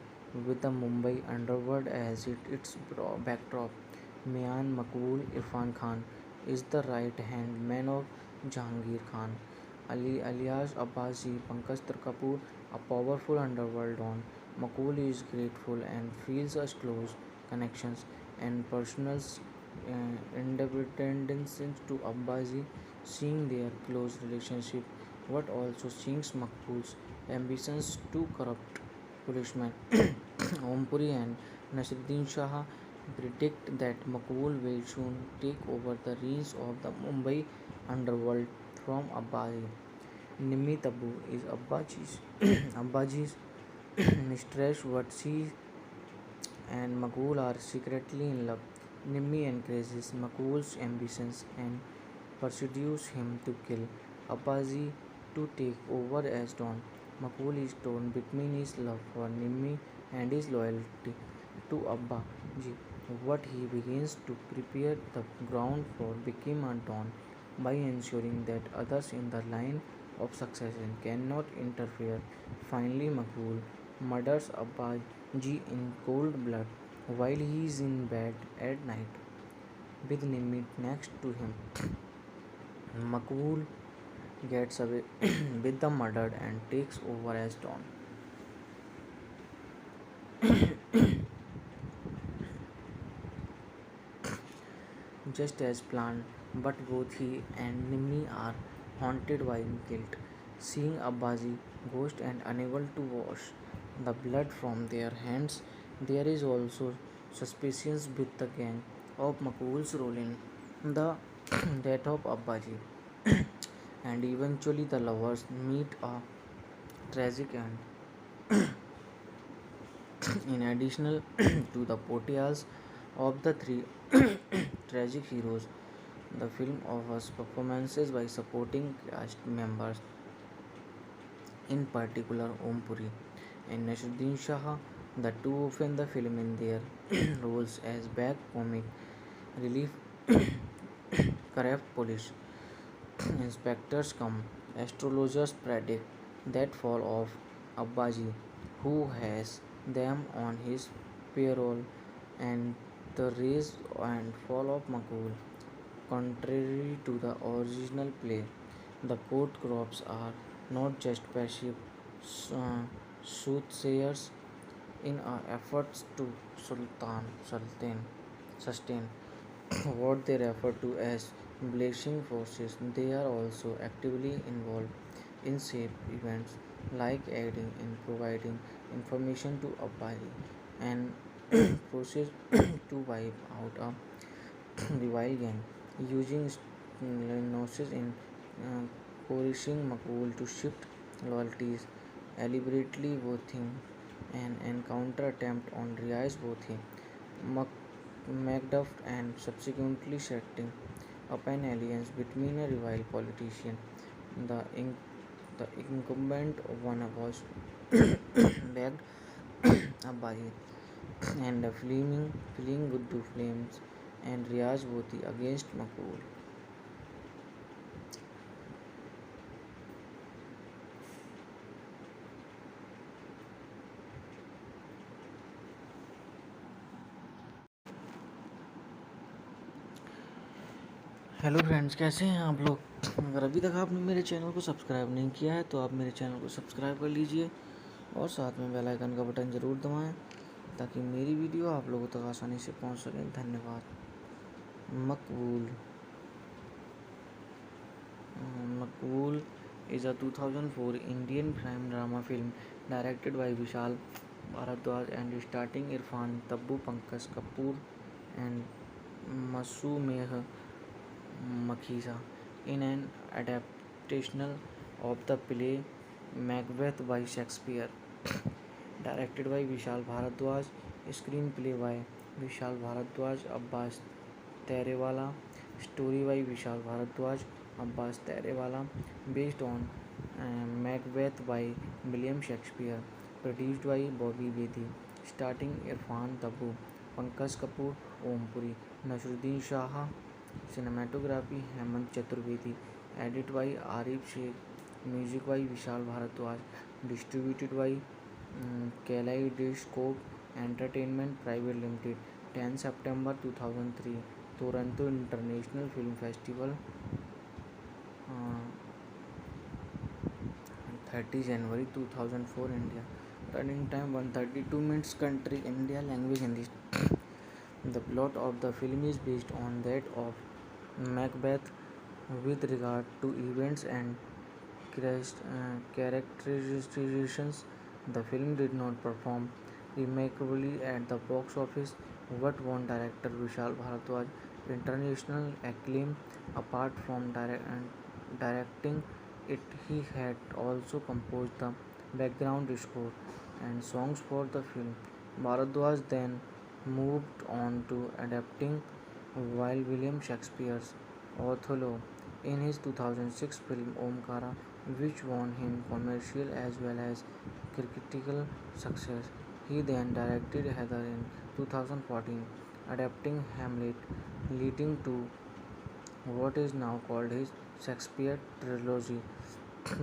with the Mumbai underworld as its backdrop. Mian Makbul Irfan Khan is the right-hand man of Jahangir Khan, alias Abbasi. Pankaj Kapoor, a powerful underworld don. Makbul is grateful and feels a close connections and personal independence to Abbasi, seeing their close relationship, but also seeing Makbul's ambitions to corrupt policemen. Ompuri and Nasruddin Shah predict that Makbul will soon take over the reins of the Mumbai underworld from Abbasi. Nimmi Tabu is Abbaji's mistress, but she and Makbul are secretly in love. Nimmi encourages Makbul's ambitions and persuades him to kill Abbasi to take over as Don. Makbul is torn between his love for Nimmi and his loyalty to Abba Ji, but he begins to prepare the ground for becoming a Don by ensuring that others in the line of succession cannot interfere. Finally, Makbul murders Abba Ji in cold blood while he is in bed at night with Nimmi next to him. Makbul gets away with the murder and takes over as Don. Just as planned, but both he and Nimmi are haunted by guilt, seeing Abbaji ghost and unable to wash the blood from their hands. There is also suspicion with the gang of Makbul's role in the death of Abbaji, and eventually the lovers meet a tragic end. In addition to the portrayals of the three tragic heroes, the film offers performances by supporting cast members, in particular Om Puri and Nasruddin Shah. The two open the film in their roles as back comic relief corrupt police inspectors come. Astrologers predict that fall of Abbaji, who has them on his payroll, and the rise and fall of Makul. Contrary to the original play, the court crops are not just passive soothsayers in our efforts to sustain what they refer to as blessing forces. They are also actively involved in shape events like aiding in providing information to Abbaji and process to wipe out a rival gang, using gnosis in uh, coercing Makbul to shift loyalties, elaborately voting an encounter attempt on Riaz Bothi, Macduff, and subsequently setting up an alliance between a rival politician. The, in- the incumbent one was backed Abbaji, and Feeling Good to Flames, and Riaz Bhoti against Makbul. Hello friends, कैसे हैं आप लोग। अगर अभी तक आपने मेरे channel को सब्सक्राइब नहीं किया है तो आप मेरे चैनल को सब्सक्राइब कर लीजिए और साथ में बेल आइकन का बटन ज़रूर दबाएं ताकि मेरी वीडियो आप लोगों तक आसानी से पहुंच सके। धन्यवाद। मकबूल Makbul is a 2004 Indian crime drama film directed by Vishal Bharadwaj and starring Irfan, Tabbu, Pankaj Kapoor and Masumeh Makhija in an adaptation of the play Macbeth by Shakespeare. Directed by Vishal Bharadwaj, screenplay by Vishal Bharadwaj, Abbas Terewala, story by Vishal Bharadwaj, Abbas Terewala, based on Macbeth by William Shakespeare, produced by Bobby Bedi, starring Irfan Tabu, Pankaj Kapoor, Om Puri, Nasruddin Shah, cinematography Hemant Chaturvedi, edit by Arif Sheikh, music by Vishal Bharadwaj, distributed by Kaleidoscope Entertainment Private Limited, 10 September 2003, Toronto International Film Festival, uh, 30 January 2004, India. Running time 132 minutes. Country India. Language Hindi. The plot of the film is based on that of Macbeth with regard to events and characterizations. The film did not perform remarkably at the box office, but won director Vishal Bharadwaj international acclaim. Apart from directing it, he had also composed the background score and songs for the film. Bharadwaj then moved on to adapting while William Shakespeare's Othello in his 2006 film Omkara, which won him commercial as well as critical success. He then directed Heather in 2014, adapting Hamlet, leading to what is now called his Shakespeare trilogy.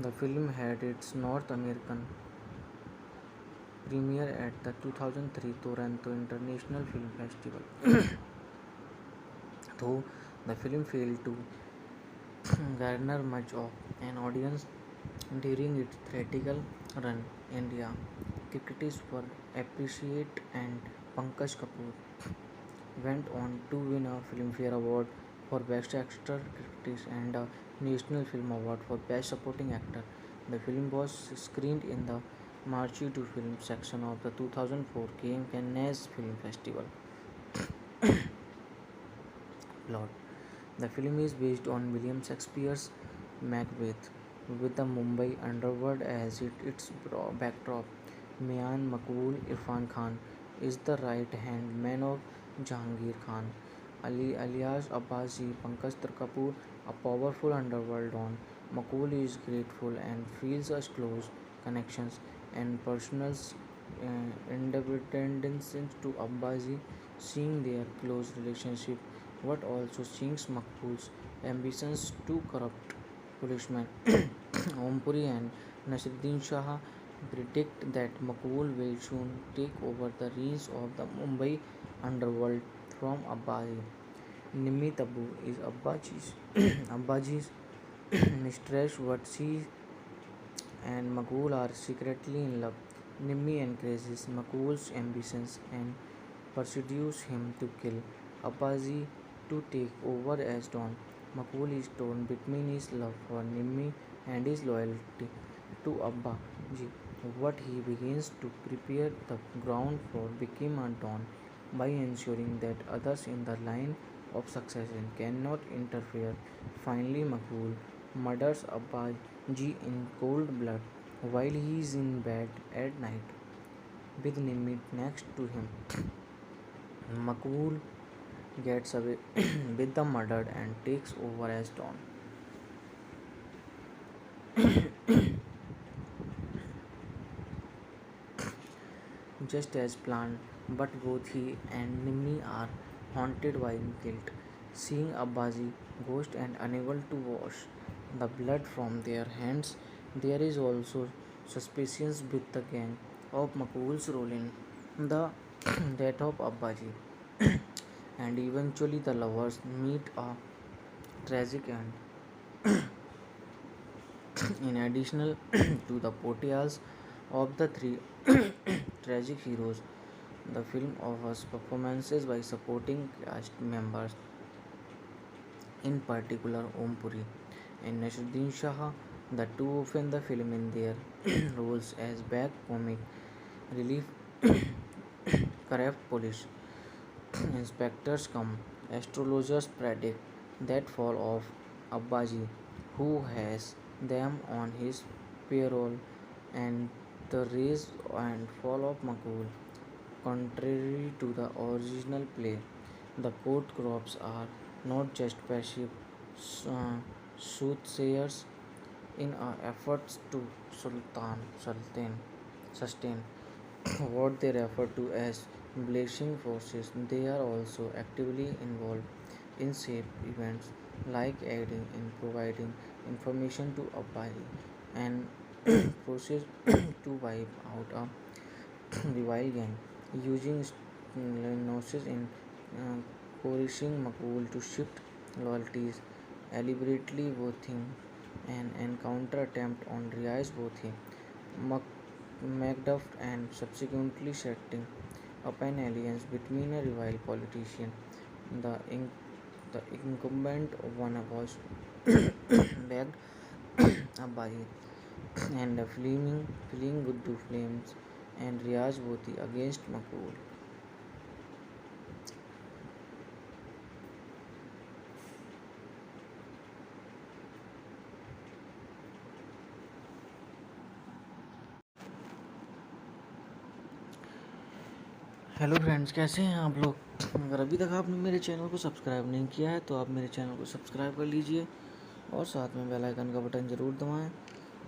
The film had its North American premiere at the 2003 Toronto International Film Festival. Though the film failed to garner much of an audience during its theatrical run, India critics were appreciated and Pankaj Kapoor went on to win a Filmfare Award for Best Actor Critics and a National Film Award for Best Supporting Actor. The film was screened in the Marche to Film section of the 2004 Cannes Film Festival. Plot: the film is based on William Shakespeare's Macbeth, with the Mumbai underworld as its backdrop. Mian Makbul Irfan Khan is the right-hand man of Jahangir Khan, alias Abbasi Pankaj Kapoor, a powerful underworld don. Makbul is grateful and feels a close connections and personal independence to Abbasi, seeing their close relationship, but also seeing Makbul's ambitions to corrupt policemen. Ompuri and Nasruddin Shah predict that Makbul will soon take over the reins of the Mumbai underworld from Abbasi. Nimmi Tabu is Abbaji's mistress, but she and Makbul are secretly in love. Nimmi encourages Makbul's ambitions and pursues him to kill Abbasi to take over as Don. Makbul is torn between his love for Nimmi and his loyalty to Abbaji, but he begins to prepare the ground for becoming a Don by ensuring that others in the line of succession cannot interfere. Finally, Makbul murders Abbaji in cold blood while he is in bed at night with Nimmi next to him. Makbul gets away with the murder and takes over as Don. just as planned, but both he and Nimni are haunted by guilt, seeing Abbazi ghost and unable to wash the blood from their hands. There is also suspicions with the gang of Makul's role in the death of Abbaji, and eventually the lovers meet a tragic end. In addition to the portrayals of the three tragic heroes, the film offers performances by supporting cast members, in particular Om Puri and Nasruddin Shah, the two often the film in their roles as back comic relief corrupt police inspectors come. Astrologers predict that fall of Abbaji, who has them on his payroll, and the rise and fall of Makul. Contrary to the original play, the court crops are not just passive uh, soothsayers in our efforts to sustain what they refer to as blessing forces. They are also actively involved in shape events like aiding in providing information to Abai and process to wipe out a rival gang, using gnosis in uh, coercing Makul to shift loyalties, elaborately voting an encounter attempt on Riaz Bothi, Macduff, and subsequently setting up an alliance between a rival politician. The, in- the incumbent one was backed up by and fleeing with the flames and Riaz Bothi against Makul. Hello friends, कैसे हैं आप लोग? अगर अभी तक आपने मेरे channel को सब्सक्राइब नहीं किया है तो आप मेरे चैनल को सब्सक्राइब कर लीजिए और साथ में बेल आइकन का बटन ज़रूर दबाएं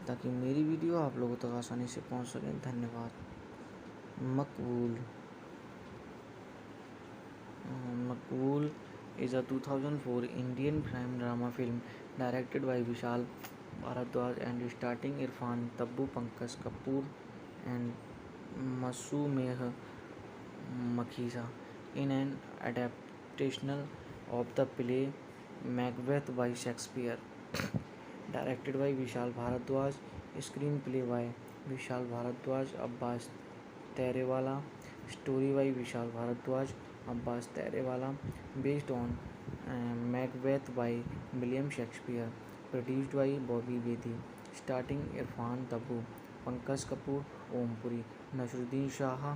ताकि मेरी वीडियो आप लोगों तक आसानी से पहुंच सके। धन्यवाद। मकबूल मकबूल is a 2004 Indian crime drama film directed by Vishal Bharadwaj and starring Irfan, Tabbu, Pankaj Kapoor and Masumeh Makhija in an adaptation of the play Macbeth by Shakespeare. Directed by Vishal Bharadwaj, screenplay by Vishal Bharadwaj, Abbas Terewala, story by Vishal Bharadwaj, Abbas Terewala, based on Macbeth by William Shakespeare, produced by Bobby Bedi, starring Irfan Tabu, Pankaj Kapoor, Om Puri, Nasruddin Shah,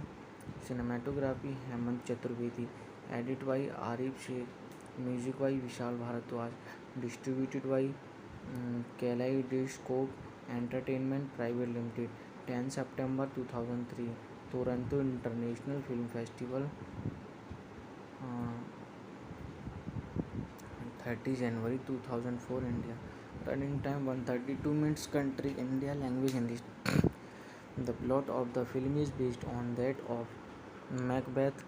cinematography Hemant Chaturvedi, edit by Arif Sheikh, music by Vishal Bharadwaj, distributed by Kaleidoscope Entertainment Private Limited, 10 September 2003, Toronto International Film Festival, uh, 30 January 2004, India. Running time 132 minutes. Country India. Language Hindi. The plot of the film is based on that of Macbeth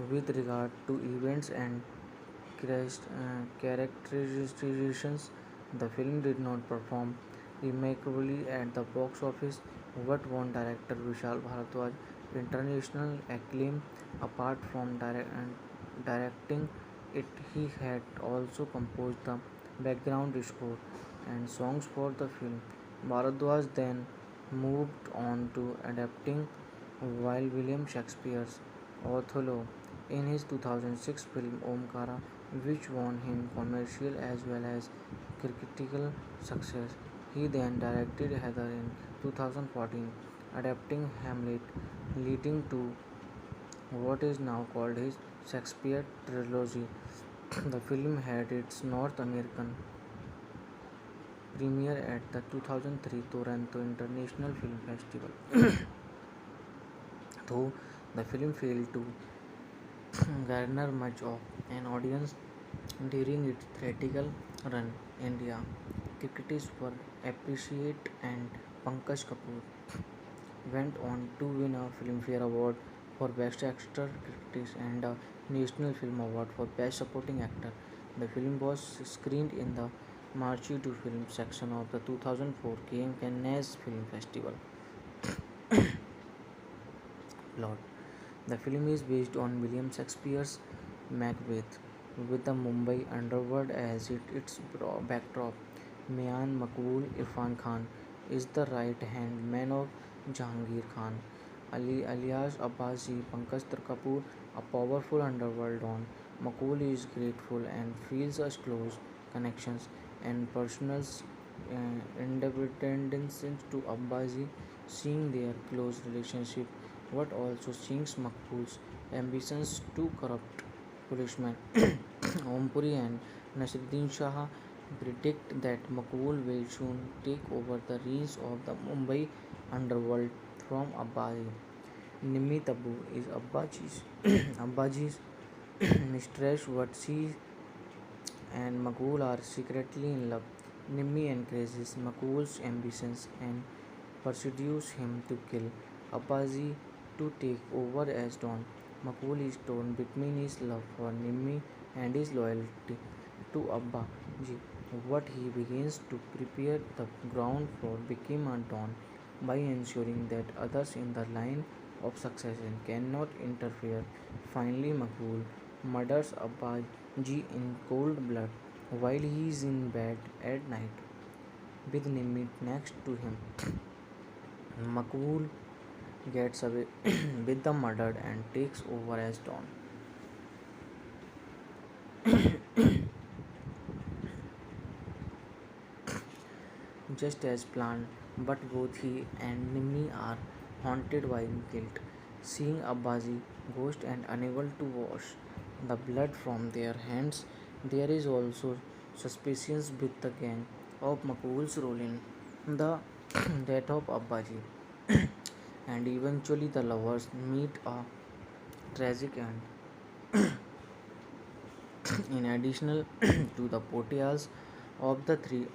with regard to events and characterizations. The film did not perform remarkably at the box office, but won director Vishal Bharadwaj international acclaim. Apart from directing it, he had also composed the background score and songs for the film. Bharadwaj then moved on to adapting while William Shakespeare's Othello in his 2006 film Omkara, which won him commercial as well as critical success. He then directed Heather in 2014, adapting Hamlet, leading to what is now called his Shakespeare trilogy. The film had its North American premiere at the 2003 Toronto International Film Festival. Though the film failed to garner much of an audience during its theatrical run, India critics were appreciated and Pankaj Kapoor went on to win a Filmfare Award for Best Actor Critics and a National Film Award for Best Supporting Actor. The film was screened in the Marche to Film section of the 2004 Cannes Film Festival. Plot: the film is based on William Shakespeare's Macbeth, with the Mumbai underworld as its backdrop. Mian Makbul Irfan Khan is the right-hand man of Jahangir Khan, alias Abbasi Pankaj Kapoor, a powerful underworld don. Makbul is grateful and feels a close connections and personal independence to Abbasi, seeing their close relationship what also sinks Makbul's ambitions to corrupt policemen. Ompuri and Nasruddin Shah predict that Makbul will soon take over the reins of the Mumbai underworld from Abbasi. Nimmi Tabu is Abbaji's mistress, but she and Makbul are secretly in love. Nimmi encourages Makbul's ambitions and pursues him to kill Abbasi to take over as Don. Makbul is torn between his love for Nimmi and his loyalty to Abbaji, but he begins to prepare the ground for becoming a Don by ensuring that others in the line of succession cannot interfere. Finally, Makbul murders Abbaji in cold blood while he is in bed at night with Nimmi next to him. Makbul gets away with the murder and takes over as Don. Just as planned, but both he and Nimmi are haunted by guilt, seeing Abbazi ghost and unable to wash the blood from their hands. There is also suspicions with the gang of Makbul's role in the death of Abbaji, and eventually the lovers meet a tragic end. In addition to the portrayals of the three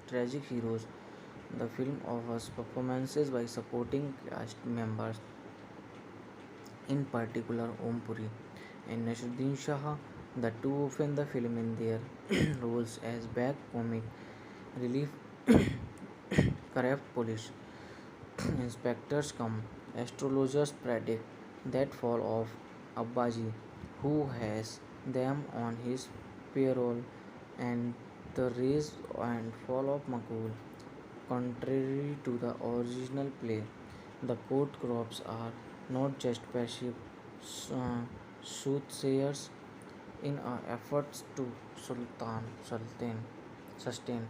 tragic heroes, the film offers performances by supporting cast members, in particular Om Puri and Nasruddin Shah, the two open the film in their roles as back comic relief corrupt police inspectors come. Astrologers predict that fall of Abbaji, who has them on his payroll, and the rise and fall of Makul. Contrary to the original play, the court crops are not just passive uh, soothsayers in our efforts to sustain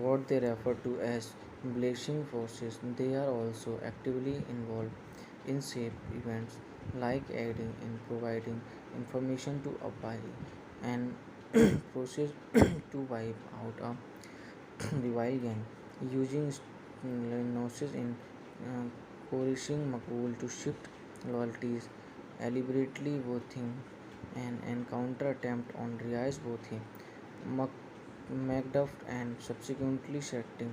what they refer to as blessing forces. They are also actively involved in shape events like aiding in providing information to Abai and process to wipe out a rival gang, using Gnosis in uh, coercing Makul to shift loyalties, deliberately voting an encounter attempt on Riaz Bothi, Macduff, and subsequently setting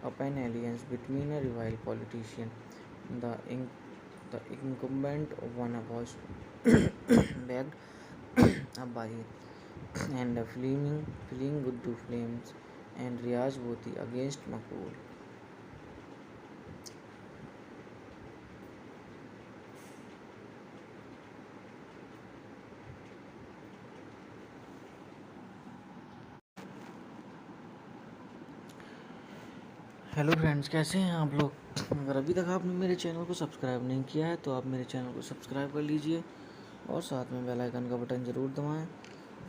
up an alliance between a rival politician. The, in- the incumbent one was backed up by and fleeing good to flames and Riaz Bothi against Makul. Hello friends, कैसे हैं आप लोग? अगर अभी तक आपने मेरे channel को सब्सक्राइब नहीं किया है तो आप मेरे चैनल को सब्सक्राइब कर लीजिए और साथ में बेल आइकन का बटन ज़रूर दबाएं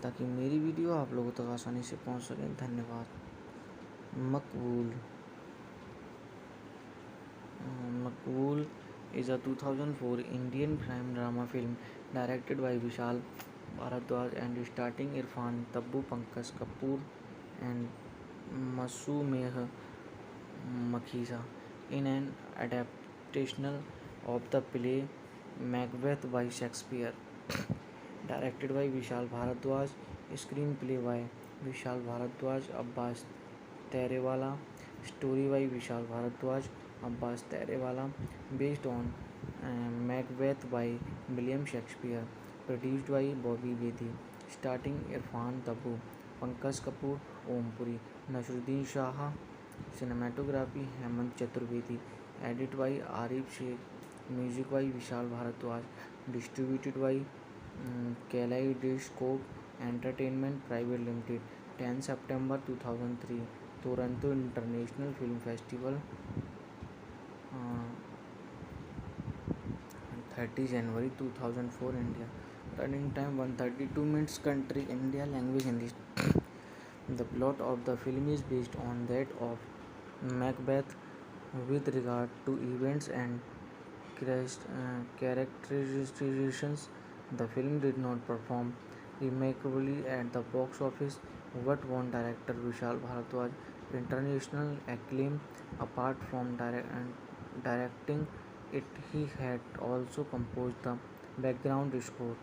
ताकि मेरी वीडियो आप लोगों तक आसानी से पहुंच सके। धन्यवाद। मकबूल मकबूल is a 2004 Indian crime drama film directed by Vishal Bharadwaj and starring Irfan, Tabbu, Pankaj Kapoor and Masumeh Makhija in an adaptation of the play Macbeth by Shakespeare. Directed by Vishal Bharadwaj, screenplay by Vishal Bharadwaj, Abbas Terewala, story by Vishal Bharadwaj, Abbas Terewala, based on Macbeth by William Shakespeare, produced by Bobby Bedi, starring Irfan Tabu, Pankaj Kapoor, Om Puri, Nasruddin Shah, cinematography Hemant Chaturvedi, edited by Arif Sheikh, music by Vishal Bharadwaj, distributed by Kaleidoscope Entertainment Private Limited, 10 September 2003, Toronto International Film Festival, uh, 30 January 2004, India. Running time 132 minutes. Country India. Language English. The plot of the film is based on that of Macbeth with regard to events and characterizations. The film did not perform remarkably at the box office, but won director Vishal Bharadwaj international acclaim. Apart from directing it, he had also composed the background score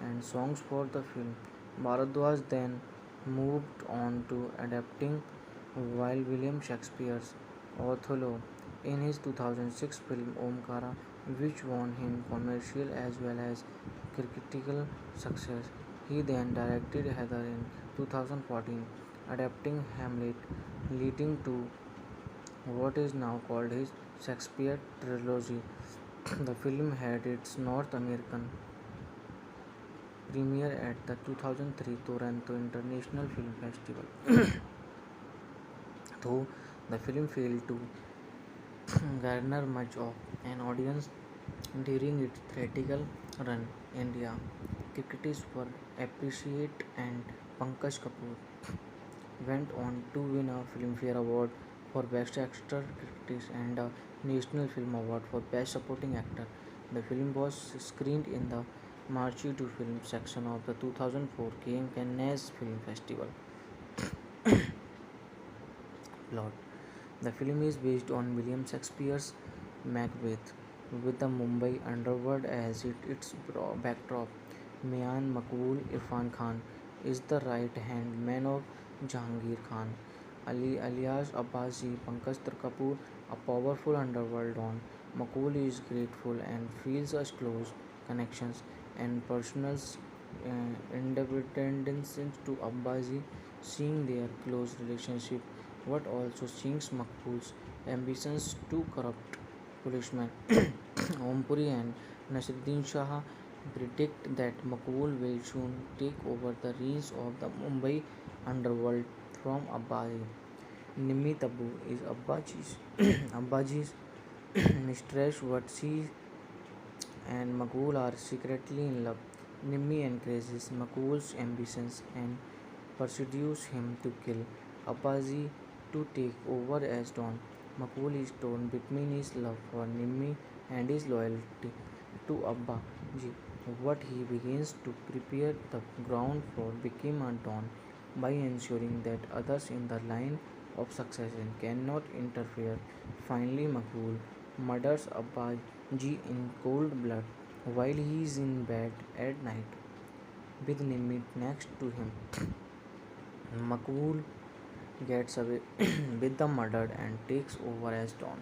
and songs for the film. Bharadwaj then moved on to adapting while William Shakespeare's Othello in his 2006 film Omkara, which won him commercial as well as critical success. He then directed Heather in 2014, adapting Hamlet, leading to what is now called his Shakespeare trilogy. The film had its North American premiere at the 2003 Toronto International Film Festival. Though the film failed to garner much of an audience during its theatrical run, India critics were appreciated and Pankaj Kapoor went on to win a Filmfare Award for Best Actor Critics and a National Film Award for Best Supporting Actor. The film was screened in the Marche du Film section of the 2004 Cannes Film Festival. Plot: the film is based on William Shakespeare's Macbeth, with the Mumbai underworld as its backdrop. Mian Makbul Irfan Khan is the right-hand man of Jahangir Khan, Ali alias Abbasi Pankaj Kapoor, a powerful underworld don. Makbul is grateful and feels a close connections and personal independence to Abbasi, seeing their close relationship, but also seeing Makbul's ambitions to corrupt policemen. Ompuri and Nasruddin Shah predict that Makbul will soon take over the reins of the Mumbai underworld from Abbasi. Nimmi Tabu is Abbaji's mistress, but she and Makbul are secretly in love. Nimmi encourages Makbul's ambitions and pursues him to kill Abbasi to take over as Don. Makbul is torn between his love for Nimmi and his loyalty to Abbaji, but he begins to prepare the ground for becoming a Don by ensuring that others in the line of succession cannot interfere. Finally, Makbul murders Abbaji in cold blood while he is in bed at night with Nimmi next to him. Makbul gets away with the murder and takes over as Don.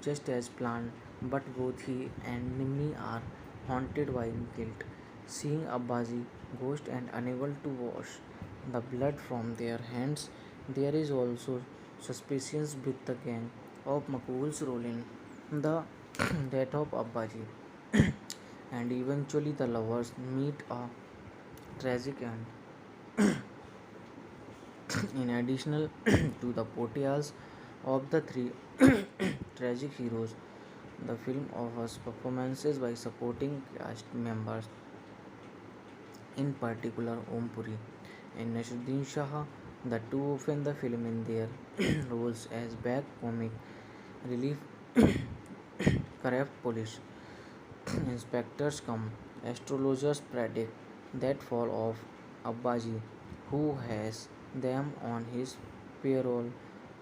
Just as planned, but both he and Nimmi are haunted by guilt, seeing Abbazi ghost and unable to wash the blood from their hands. There is also suspicions with the gang of Makbul's role in the death of Abbaji, and eventually the lovers meet a tragic end. In addition to the portrayals of the three tragic heroes, the film offers performances by supporting cast members, in particular Om Puri and Nasruddin Shah, the two often the film in their roles as back comic relief corrupt police inspectors come. Astrologers predict that fall of Abbaji, who has them on his payroll,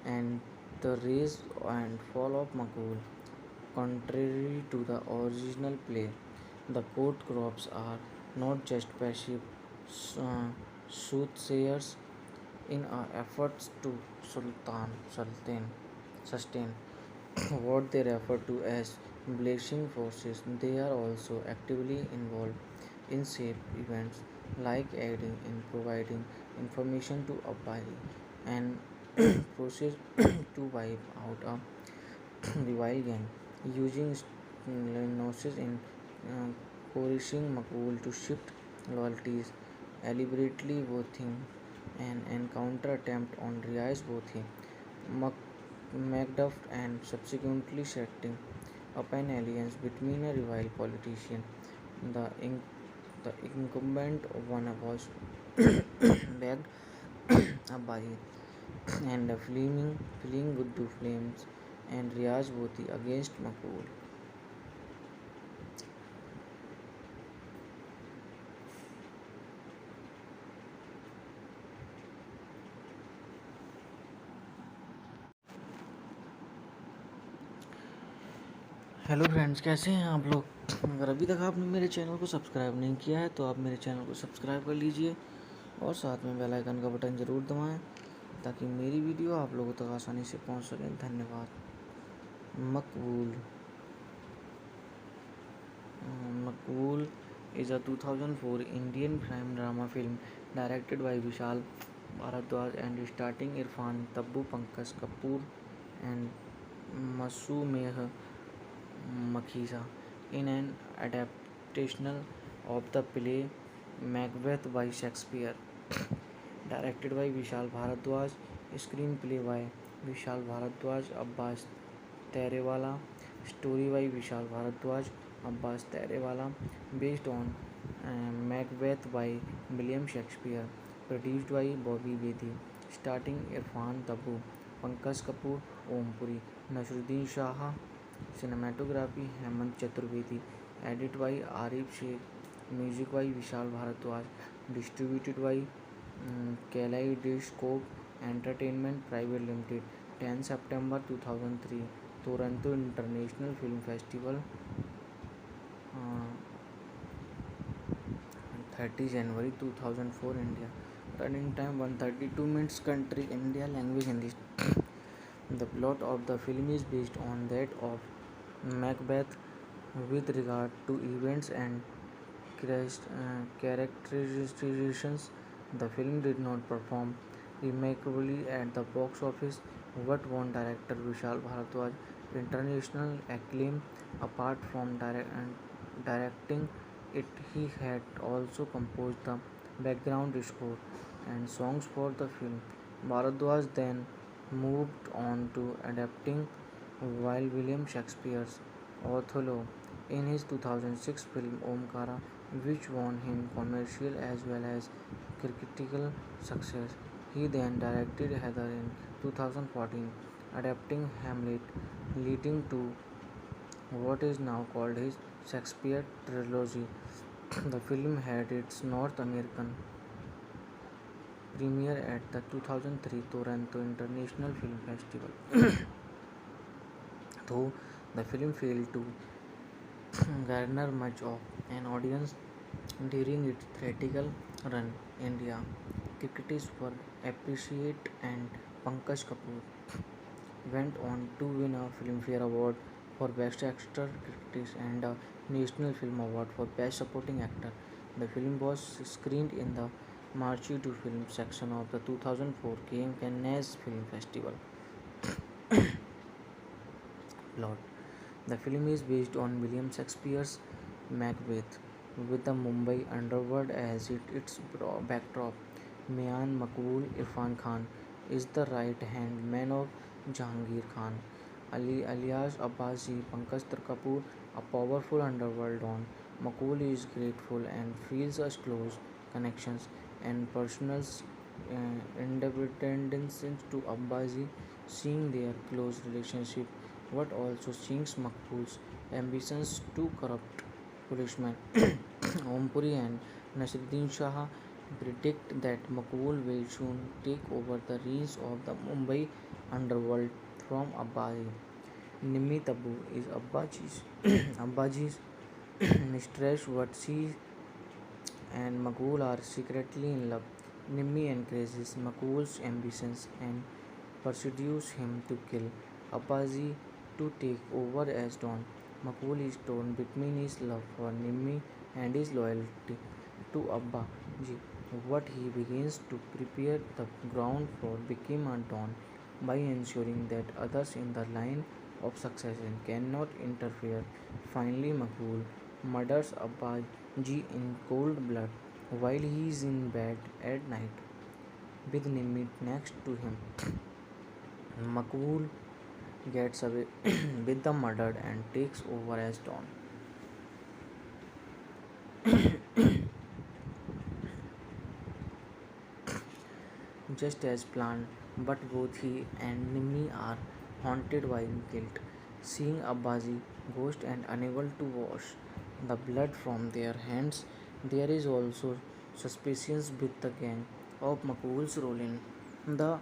and the rise and fall of Makul. Contrary to the original play, the court crops are not just passive uh, soothsayers in our efforts to sustain what they refer to as blazing forces. They are also actively involved in safe events like aiding in providing information to Apache and process to wipe out a rival gang using Gnosis in uh, coercing Makul to shift loyalties, elaborately voting an encounter attempt on Riaz Bothi, Macduff, and subsequently setting up an alliance between a rival politician. The, in- the incumbent one was backed up by and fleeing Guddu flames and Riaz Bothi against Makul. Hello friends, कैसे हैं आप लोग। अगर अभी तक आपने मेरे channel को सब्सक्राइब नहीं किया है तो आप मेरे चैनल को सब्सक्राइब कर लीजिए और साथ में बेल आइकन का बटन ज़रूर दबाएं ताकि मेरी वीडियो आप लोगों तक आसानी से पहुंच सके। धन्यवाद। मकबूल मकबूल is a 2004 Indian crime drama film directed by Vishal Bharadwaj and starring Irfan, Tabbu, Pankaj Kapoor and Masumeh Makhija in an adaptation of the play Macbeth by Shakespeare. Directed by Vishal Bharadwaj, screenplay by Vishal Bharadwaj, Abbas Terewala, story by Vishal Bharadwaj, Abbas Terewala, based on Macbeth by William Shakespeare, produced by Bobby Bedi, starring Irfan Tabu, Pankaj Kapoor, Om Puri, Nasruddin Shah, cinematography Hemant Chaturvedi, edit by Arif Sheikh, music by Vishal Bharadwaj, distributed by Kaleidoscope Entertainment Private Limited, 10 September 2003, Toronto International Film Festival, uh, 30 January 2004, India. Running time 132 minutes. Country India. Language Hindi. The plot of the film is based on that of Macbeth with regard to events and characterizations. The film did not perform remarkably at the box office, but won director Vishal Bharadwaj international acclaim. Apart from directing it, he had also composed the background score and songs for the film. Bharadwaj then moved on to adapting while William Shakespeare's Othello in his 2006 film Omkara, which won him commercial as well as critical success. He then directed Heather in 2014, adapting Hamlet, leading to what is now called his Shakespeare trilogy. The film had its North American premiere at the 2003 Toronto International Film Festival. Though the film failed to garner much of an audience during its theatrical run, India critics were appreciate and Pankaj Kapoor went on to win a Filmfare Award for Best Actor Critics and a National Film Award for Best Supporting Actor. The film was screened in the Marche du Film section of the 2004 Cannes Film Festival. Plot: the film is based on William Shakespeare's Macbeth, with the Mumbai underworld as its backdrop. Mian Makbul Irfan Khan is the right-hand man of Jahangir Khan, alias Abbasi. Pankaj Kapoor, a powerful underworld don. Makul is grateful and feels a close connections and personal independence to Abbasi, seeing their close relationship, but also seeing Makbul's ambitions to corrupt policemen. Ompuri and Nasruddin Shah predict that Makbul will soon take over the reins of the Mumbai underworld from Abbasi. Nimmi Tabu is Abbaji's mistress, but she and Makbul are secretly in love. Nimmi encourages Makul's ambitions and pursues him to kill Abbaji to take over as Don. Makul is torn between his love for Nimmi and his loyalty to Abbaji, but he begins to prepare the ground for becoming a Don by ensuring that others in the line of succession cannot interfere. Finally, Makul murders Abbaji in cold blood while he is in bed at night with Nimmi next to him. Makul gets away with the murder and takes over as Don. Just as planned, but both he and Nimmi are haunted by guilt, seeing Abbaji ghost and unable to wash the blood from their hands. There is also suspicions with the gang of Makul's role in the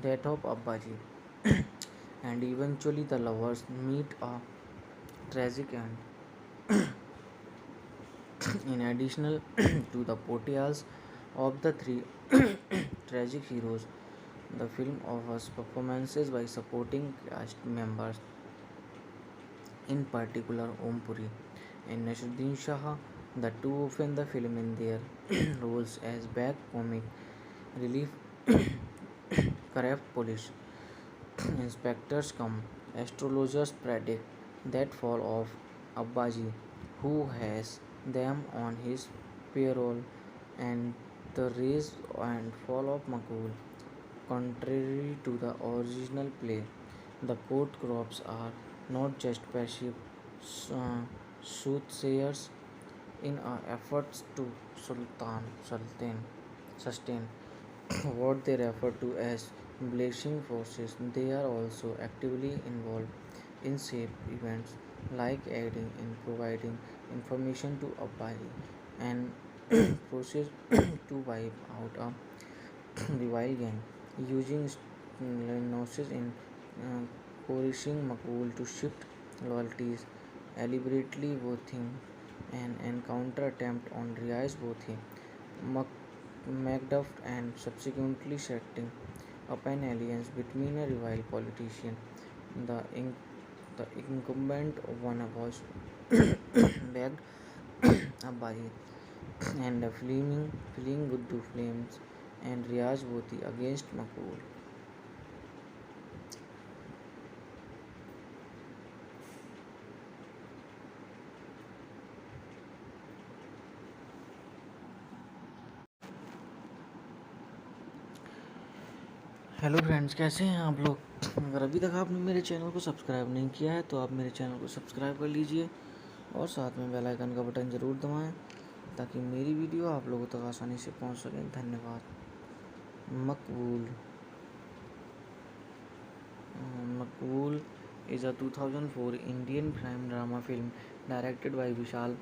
death of Abbaji, and eventually the lovers meet a tragic end. In addition to the portrayals of the three tragic heroes, the film offers performances by supporting cast members, in particular Om Puri and Nasruddin Shah. The two open the film in their roles as back comic relief corrupt police inspectors come. Astrologers predict that fall of Abbaji, who has them on his payroll, and the rise and fall of Makul. Contrary to the original play, the court crops are not just passive soothsayers in our efforts to sustain what they refer to as blessing forces. They are also actively involved in shape events like aiding in providing information to Apache and process to wipe out a rival gang, using Gnosis in uh, coercing Makul to shift loyalties, elaborately voting an encounter attempt on Riaz Bothi, Macduff, and subsequently setting up an alliance between a rival politician. The, in- the incumbent one was backed by and fleeing good to flames and Riaz Bothi against Makul. Hello friends, कैसे हैं आप लोग? अगर अभी तक आपने मेरे channel को सब्सक्राइब नहीं किया है तो आप मेरे चैनल को सब्सक्राइब कर लीजिए और साथ में बेल आइकन का बटन ज़रूर दबाएं ताकि मेरी वीडियो आप लोगों तक आसानी से पहुंच सके। धन्यवाद। मकबूल मकबूल is a 2004 Indian crime drama film directed by Vishal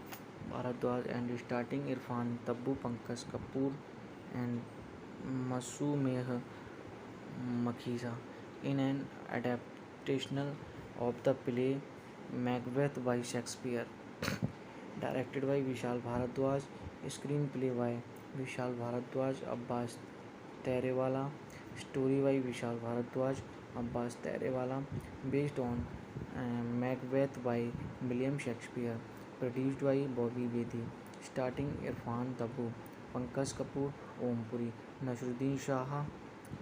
Bharadwaj and starring Irfan, Tabbu, Pankaj Kapoor and Masumeh Makhija in an adaptation of the play Macbeth by Shakespeare. Directed by Vishal Bharadwaj, screenplay by Vishal Bharadwaj, Abbas Terewala, story by Vishal Bharadwaj, Abbas Terewala, based on Macbeth by William Shakespeare, produced by Bobby Bedi, starring Irfan Tabu, Pankaj Kapoor, Om Puri, Nasruddin Shah,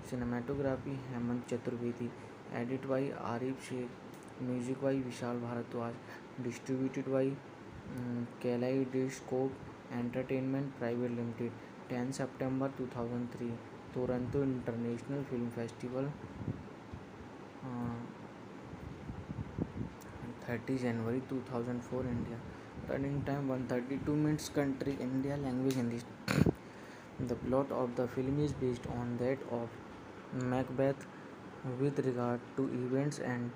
cinematography Hemant Chaturvedi, edit by Arif Sheikh, music by Vishal Bharadwaj, distributed by Kaleidoscope Entertainment Private Limited, 10 September 2003, Toronto International Film Festival, uh, 30 January 2004, India. Running time 132 minutes. Country India. Language Hindi. The plot of the film is based on that of Macbeth with regard to events and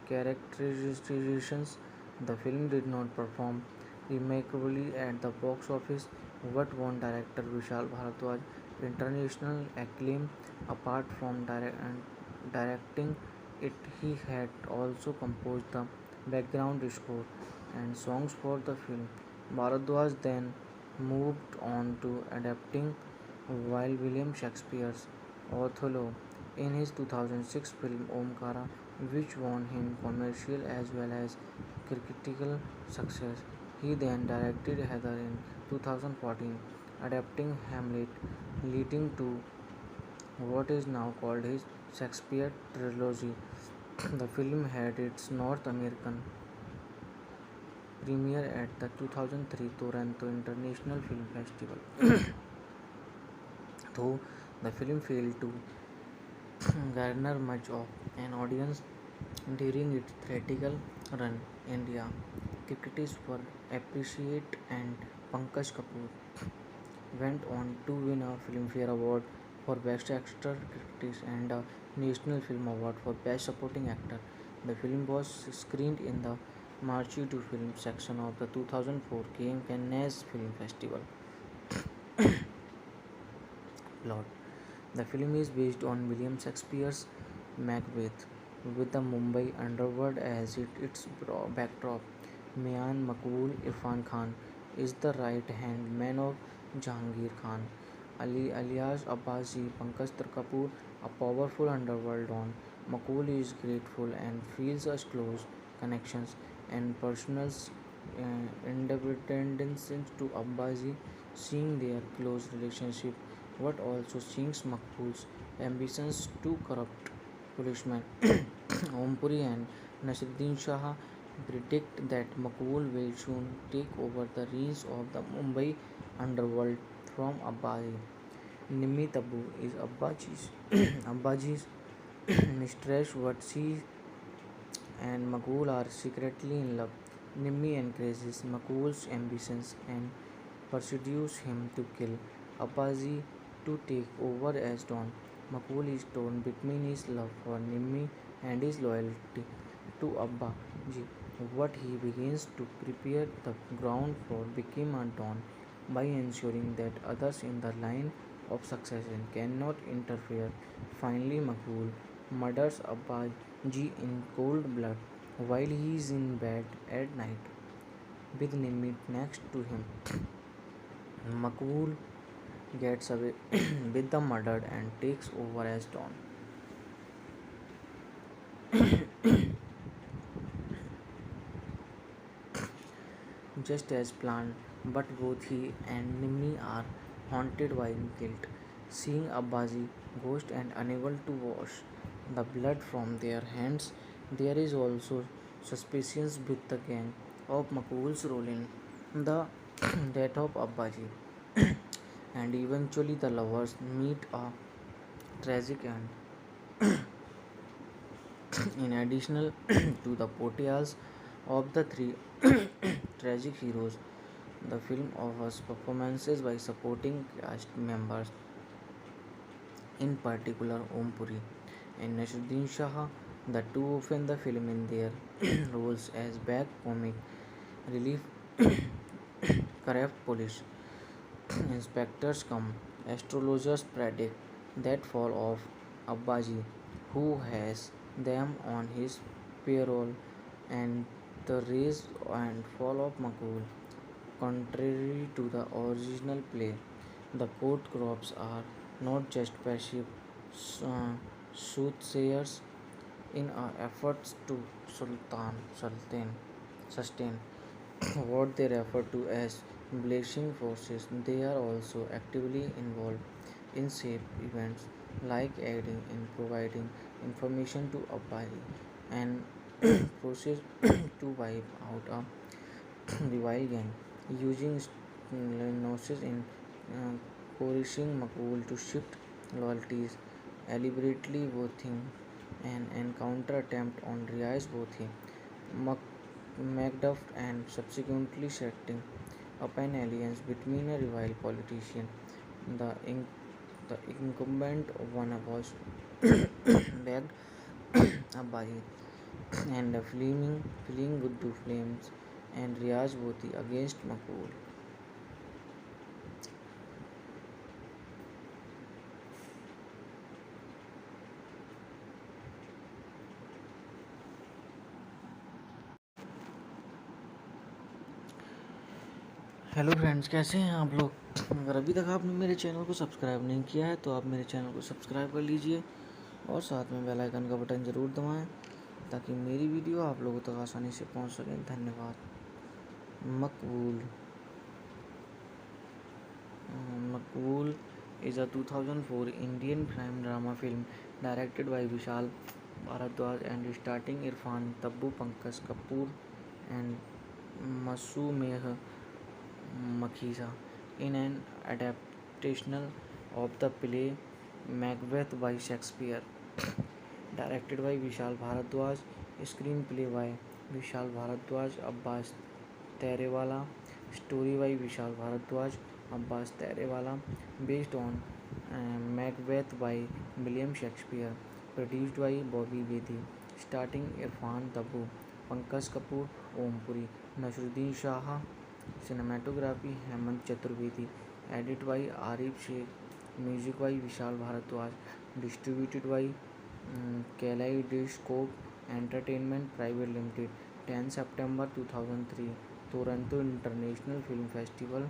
characterizations. The film did not perform remarkably at the box office, but won director Vishal Bharadwaj international acclaim. Apart from directing it, he had also composed the background score and songs for the film. Bharadwaj then moved on to adapting while William Shakespeare's Othello in his 2006 film Omkara, which won him commercial as well as critical success. He then directed Heather in 2014, adapting Hamlet, leading to what is now called his Shakespeare trilogy. The film had its North American premiere at the 2003 Toronto International Film Festival. Though the film failed to garner much of an audience during its theatrical run, India critics were appreciate and Pankaj Kapoor went on to win a Filmfare Award for Best Actor Critics and a National Film Award for Best Supporting Actor. The film was screened in the Marchi to Film section of the 2004 Cannes Film Festival. Plot: the film is based on William Shakespeare's Macbeth, with the Mumbai underworld as its backdrop. Mian Makbul Irfan Khan is the right-hand man of Jahangir Khan, alias Abbasi. Pankaj Kapoor, a powerful underworld don. Makbul is grateful and feels a close connections and personal independence to Abbasi, seeing their close relationship, but also seeing Makbul's ambitions to corrupt policemen. Ompuri and Nasruddin Shah predict that Makbul will soon take over the reins of the Mumbai underworld from Abbasi. Nimmi Tabu is Abbaji's mistress, but she and Makbul are secretly in love. Nimmi encourages Makbul's ambitions and pursues him to kill Abbasi to take over as Don. Makbul is torn between his love for Nimmi and his loyalty to Abbaji, but he begins to prepare the ground for becoming a Don by ensuring that others in the line of succession cannot interfere. Finally, Makbul murders Abbaji in cold blood while he is in bed at night with Nimmi next to him. Makbul gets away with the murder and takes over as Don. Just as planned, but both he and Nimmi are haunted by guilt, seeing Abbasi ghost and unable to wash the blood from their hands. There is also suspicion with the gang of Makbul's role in the death of Abbasi, and eventually the lovers meet a tragic end. In addition to the portrayals of the three tragic heroes, the film offers performances by supporting cast members, in particular Om Puri and Nasruddin Shah, the two open the film in their roles as back comic relief corrupt police inspectors come. Astrologers predict that fall of Abbaji, who has them on his payroll, and the rise and fall of Makul. Contrary to the original play, the court crops are not just passive soothsayers in our efforts to sustain what they refer to as blessing forces. They are also actively involved in shape events like aiding in providing information to Abbaji and process to wipe out a rival gang, using gnosis in uh, coercing Makbul to shift loyalties, elaborately voting an encounter attempt on Riaz Bothi, Macduff, and subsequently setting up an alliance between a rival politician. The, in- the incumbent one was backed up by and fleeing good to flames and Riaz Bothi against Makbul. Hello friends, कैसे हैं आप लोग। अगर अभी तक आपने मेरे channel को सब्सक्राइब नहीं किया है तो आप मेरे चैनल को सब्सक्राइब कर लीजिए और साथ में बेल आइकन का बटन ज़रूर दबाएं ताकि मेरी वीडियो आप लोगों तक आसानी से पहुंच सके। धन्यवाद। मकबूल मकबूल is a 2004 Indian crime drama film directed by Vishal Bharadwaj and starring Irfan, Tabbu, Pankaj Kapoor and Masumeh Makhija in an adaptation of the play Macbeth by Shakespeare. Directed by Vishal Bharadwaj, screenplay by Vishal Bharadwaj, Abbas Terewala, story by Vishal Bharadwaj, Abbas Terewala, based on Macbeth by William Shakespeare, produced by Bobby Bedi, starring Irfan Tabu, Pankaj Kapoor, Om Puri, Nasruddin Shah, cinematography Hemant Chaturvedi, edit by Arif Sheikh, music by Vishal Bharadwaj, distributed by Kaleidoscope Entertainment Private Limited, 10 September 2003, Toronto International Film Festival,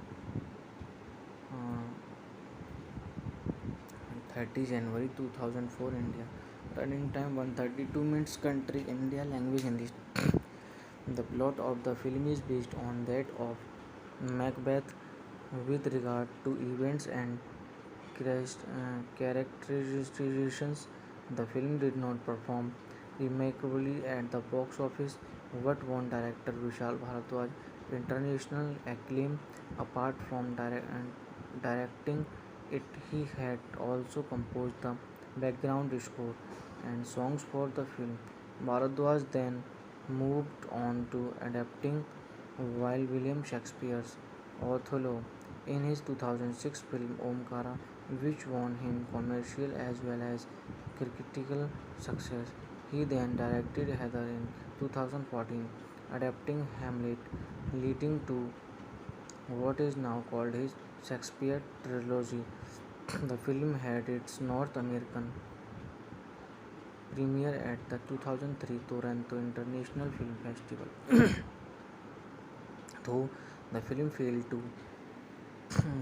30 January 2004, India. Running time 132 minutes. Country India. Language Hindi. The plot of the film is based on that of Macbeth with regard to events and characterizations. The film did not perform remarkably at the box office, but won director Vishal Bharadwaj international acclaim. Apart from directing it, he had also composed the background score and songs for the film. Bharadwaj then moved on to adapting while William Shakespeare's Othello in his 2006 film Omkara, which won him commercial as well as critical success. He then directed Heather in 2014, adapting Hamlet, leading to what is now called his Shakespeare trilogy. The film had its North American premiere at the 2003 Toronto International Film Festival. Though the film failed to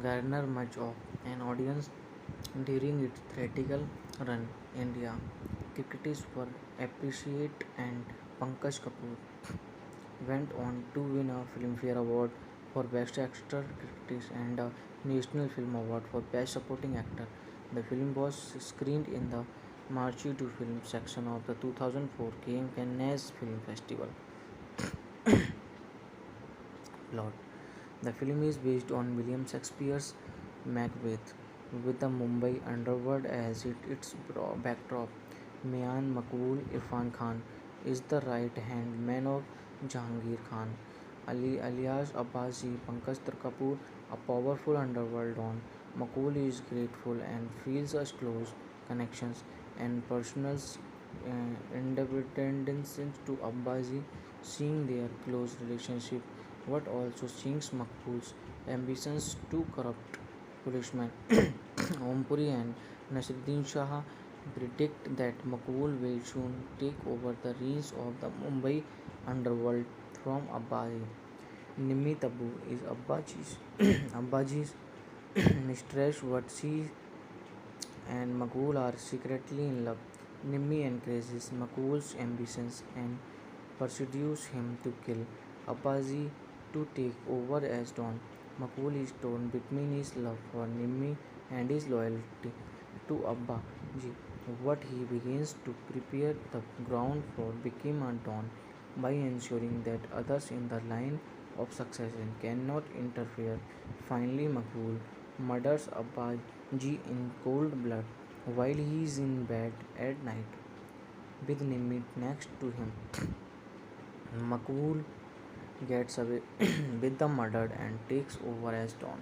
garner much of an audience during its theatrical run, India critics were appreciated and Pankaj Kapoor went on to win a Filmfare Award for Best Actor Critics and a National Film Award for Best Supporting Actor. The film was screened in the March to Film section of the 2004 Cannes Film Festival. Plot: the film is based on William Shakespeare's Macbeth, with the Mumbai underworld as its backdrop. Mian Makbul Irfan Khan is the right-hand man of Jahangir Khan, alias Abbasi. Pankaj Kapoor, a powerful underworld don. Makbul is grateful and feels a close connections and personal independence to Abbasi, seeing their close relationship, but also seeing Makbul's ambitions to corrupt policemen. Om Puri and Nasruddin Shah predict that Makbul will soon take over the reins of the Mumbai underworld from Abbasi. Nimmi Tabu is Abbaji's mistress, but she and Makbul are secretly in love. Nimmi encourages Makbul's ambitions and pursues him to kill Abbasi to take over as Don. Makbul is torn between his love for Nimmi and his loyalty to Abba Ji, but he begins to prepare the ground for becoming a Don by ensuring that others in the line of succession cannot interfere. Finally, Makbul murders Abba Ji in cold blood while he is in bed at night with Nimmi next to him. Makbul gets away with the murder and takes over as Don.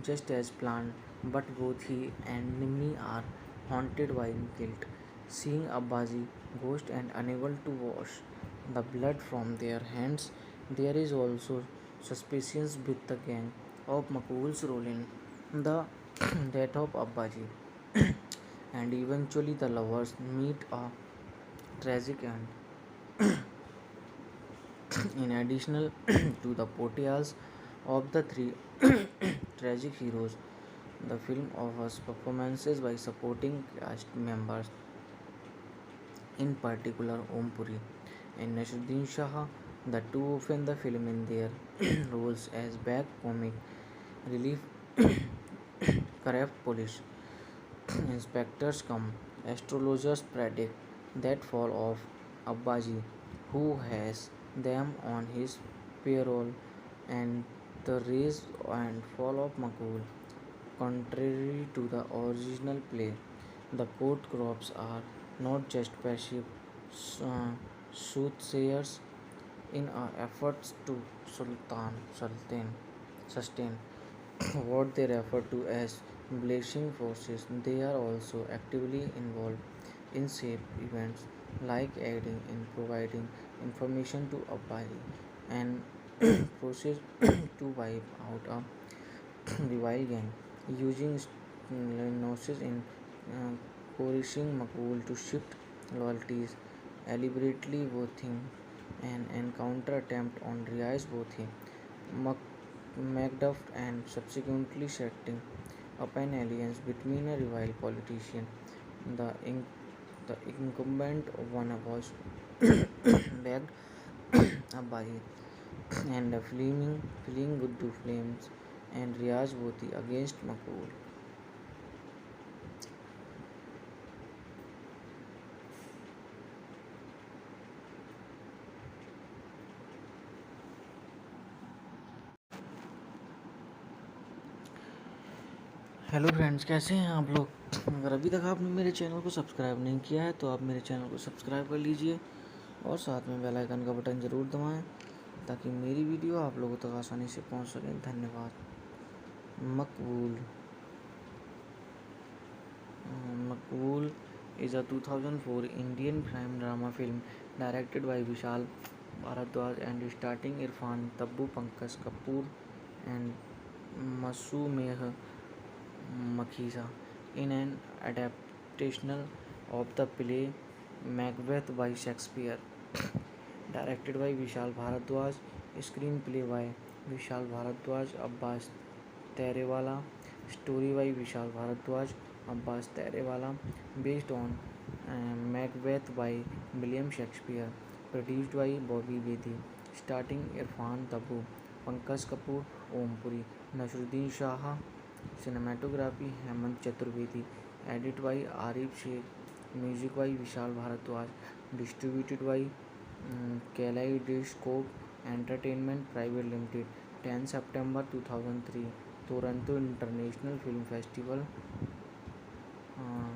Just as planned, but both he and Nimmi are haunted by guilt, seeing Abbaji ghost and unable to wash the blood from their hands. There is also suspicion with the gang of Makbul's role in the death of Abbaji, and eventually the lovers meet a tragic end. In addition to the portrayals of the three tragic heroes, the film offers performances by supporting cast members, in particular Om Puri and Nasruddin Shah, the two open the film in their roles as back comic relief corrupt police inspectors come. Astrologers predict that fall of Abbaji, who has them on his payroll, and the rise and fall of Makul. Contrary to the original play, the court crops are not just passive uh, soothsayers in our efforts to sustain what they refer to as blessing forces. They are also actively involved in shape events like aiding in providing information to Apache and process to wipe out a rival gang, using gnosis in uh, coercing Makul to shift loyalties, elaborately voting an encounter attempt on Riaz Bothi, Macduff, and subsequently setting up an alliance between a rival politician. The, in- the incumbent one was backed up by and fleeing good to flames and Riaz Bothi against Makul. Hello friends, कैसे हैं आप लोग। अगर अभी तक आपने मेरे channel को सब्सक्राइब नहीं किया है तो आप मेरे चैनल को सब्सक्राइब कर लीजिए और साथ में बेल आइकन का बटन ज़रूर दबाएं ताकि मेरी वीडियो आप लोगों तक आसानी से पहुंच सके। धन्यवाद। मकबूल मकबूल is a 2004 Indian crime drama film directed by Vishal Bharadwaj and starring Irfan, Tabbu, Pankaj Kapoor and Masumeh Makhija in an adaptation of the play Macbeth by Shakespeare. Directed by Vishal Bharadwaj, screenplay by Vishal Bharadwaj, Abbas Terewala, story by Vishal Bharadwaj, Abbas Terewala, based on Macbeth by William Shakespeare, produced by Bobby Bedi, starring Irfan Tabu, Pankaj Kapoor, Om Puri, Nasruddin Shah, cinematography Hemant Chaturvedi, edit by Arif Sheikh, music by Vishal Bharadwaj, distributed by Kaleidoscope Entertainment Private Limited, 10 September 2003, Toronto International Film Festival, uh,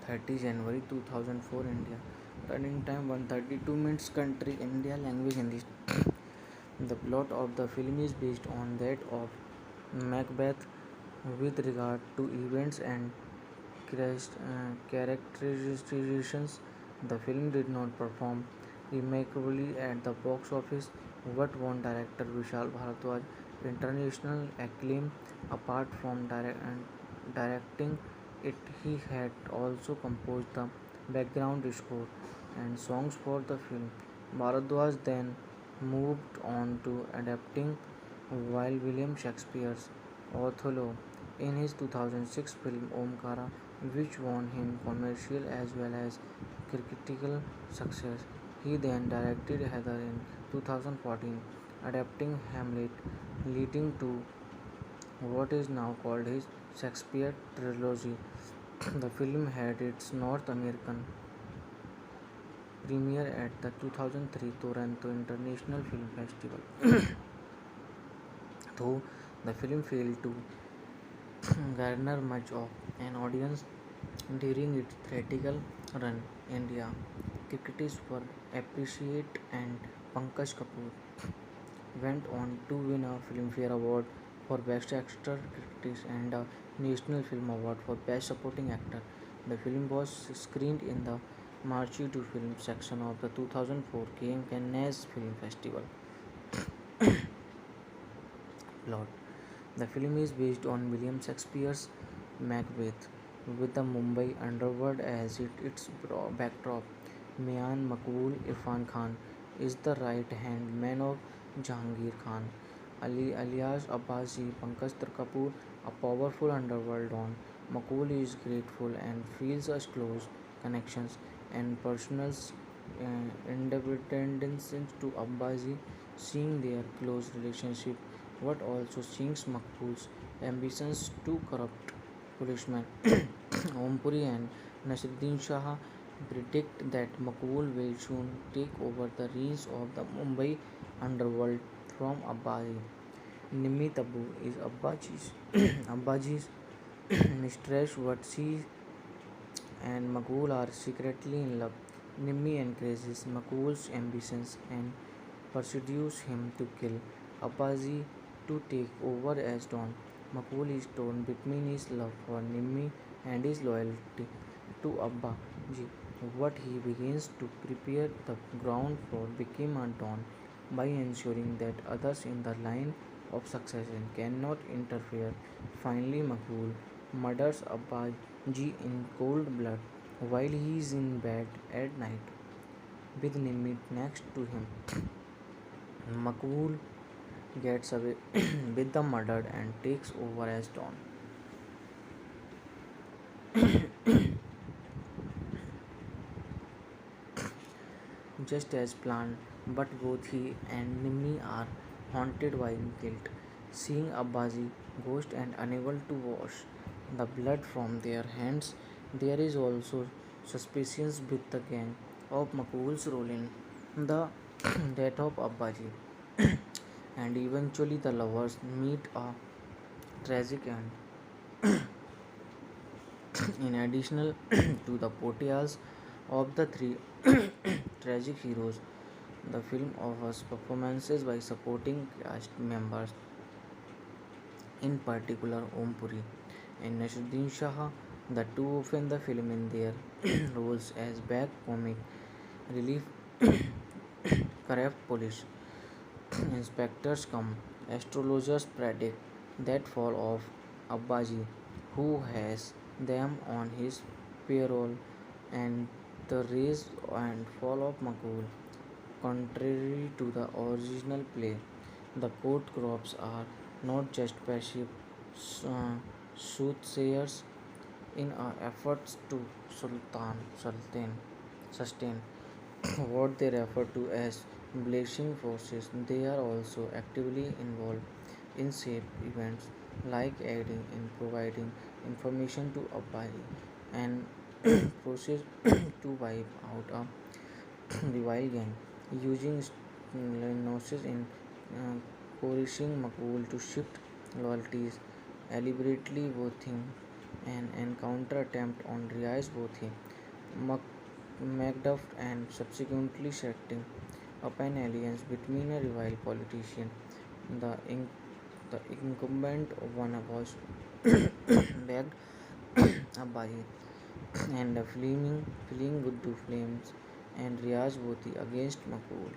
30 January 2004, India. Running time 132 minutes. Country India. Language Hindi. The plot of the film is based on that of Macbeth with regard to events and characterizations. The film did not perform remarkably at the box office, but won director Vishal Bharadwaj international acclaim. Apart from directing it, he had also composed the background score and songs for the film. Bharadwaj then moved on to adapting while William Shakespeare's Othello in his 2006 film Omkara, which won him commercial as well as critical success. He then directed Heather in 2014, adapting Hamlet, leading to what is now called his Shakespeare trilogy. The film had its North American premiere at the 2003 Toronto International Film Festival. Though the film failed to garner much of an audience during its theatrical run, India critics were appreciate and Pankaj Kapoor went on to win a Filmfare Award for Best Actor critics and a National Film Award for Best Supporting Actor. The film was screened in the Marche to Film section of the 2004 Cannes Film Festival. Plot: the film is based on William Shakespeare's Macbeth, with the Mumbai underworld as its backdrop. Mian Makbul Irfan Khan is the right-hand man of Jahangir Khan, Ali alias Abbasi Pankaj Kapoor, a powerful underworld don. Makbul is grateful and feels a close connections and personal independence to Abbasi, seeing their close relationship, what also sinks Makbul's ambitions to corrupt policemen. Ompuri and Nasruddin Shah predict that Makbul will soon take over the reins of the Mumbai underworld from Abbasi. Nimmi Tabu is Abbaji's mistress, but she and Makbul are secretly in love. Nimmi encourages Makbul's ambitions and pursues him to kill Abbasi to take over as Don. Makbul is torn between his love for Nimmi and his loyalty to Abbaji, but he begins to prepare the ground for becoming a Don by ensuring that others in the line of succession cannot interfere. Finally, Makbul murders Abbaji in cold blood while he is in bed at night with Nimmi next to him. Makbul gets away with the murder and takes over as Don. Just as planned, but both he and Nimmi are haunted by guilt, seeing Abbazi ghost and unable to wash the blood from their hands. There is also suspicions with the gang of Makbul's role in the death of Abbaji, and eventually the lovers meet a tragic end. In addition to the portrayals of the three tragic heroes, the film offers performances by supporting cast members, in particular Om Puri and Nasruddin Shah, the two open the film in their roles as back comic relief corrupt police inspectors come. Astrologers predict that fall of Abbaji, who has them on his payroll, and the rise and fall of Makul. Contrary to the original play, the court crops are not just passive uh, soothsayers in our efforts to sustain what they refer to as blessing forces. They are also actively involved in shape events like aiding in providing information to Abai and process to wipe out a rival gang, using Gnosis in uh, coercing Makbul to shift loyalties, deliberately voting an encounter attempt on Riaz Bothi, Macduff, and subsequently setting up an alliance between a rival politician. The, in- the incumbent one was backed up by and fleeing Guddu Flames and Riaz Bothi against Makbul.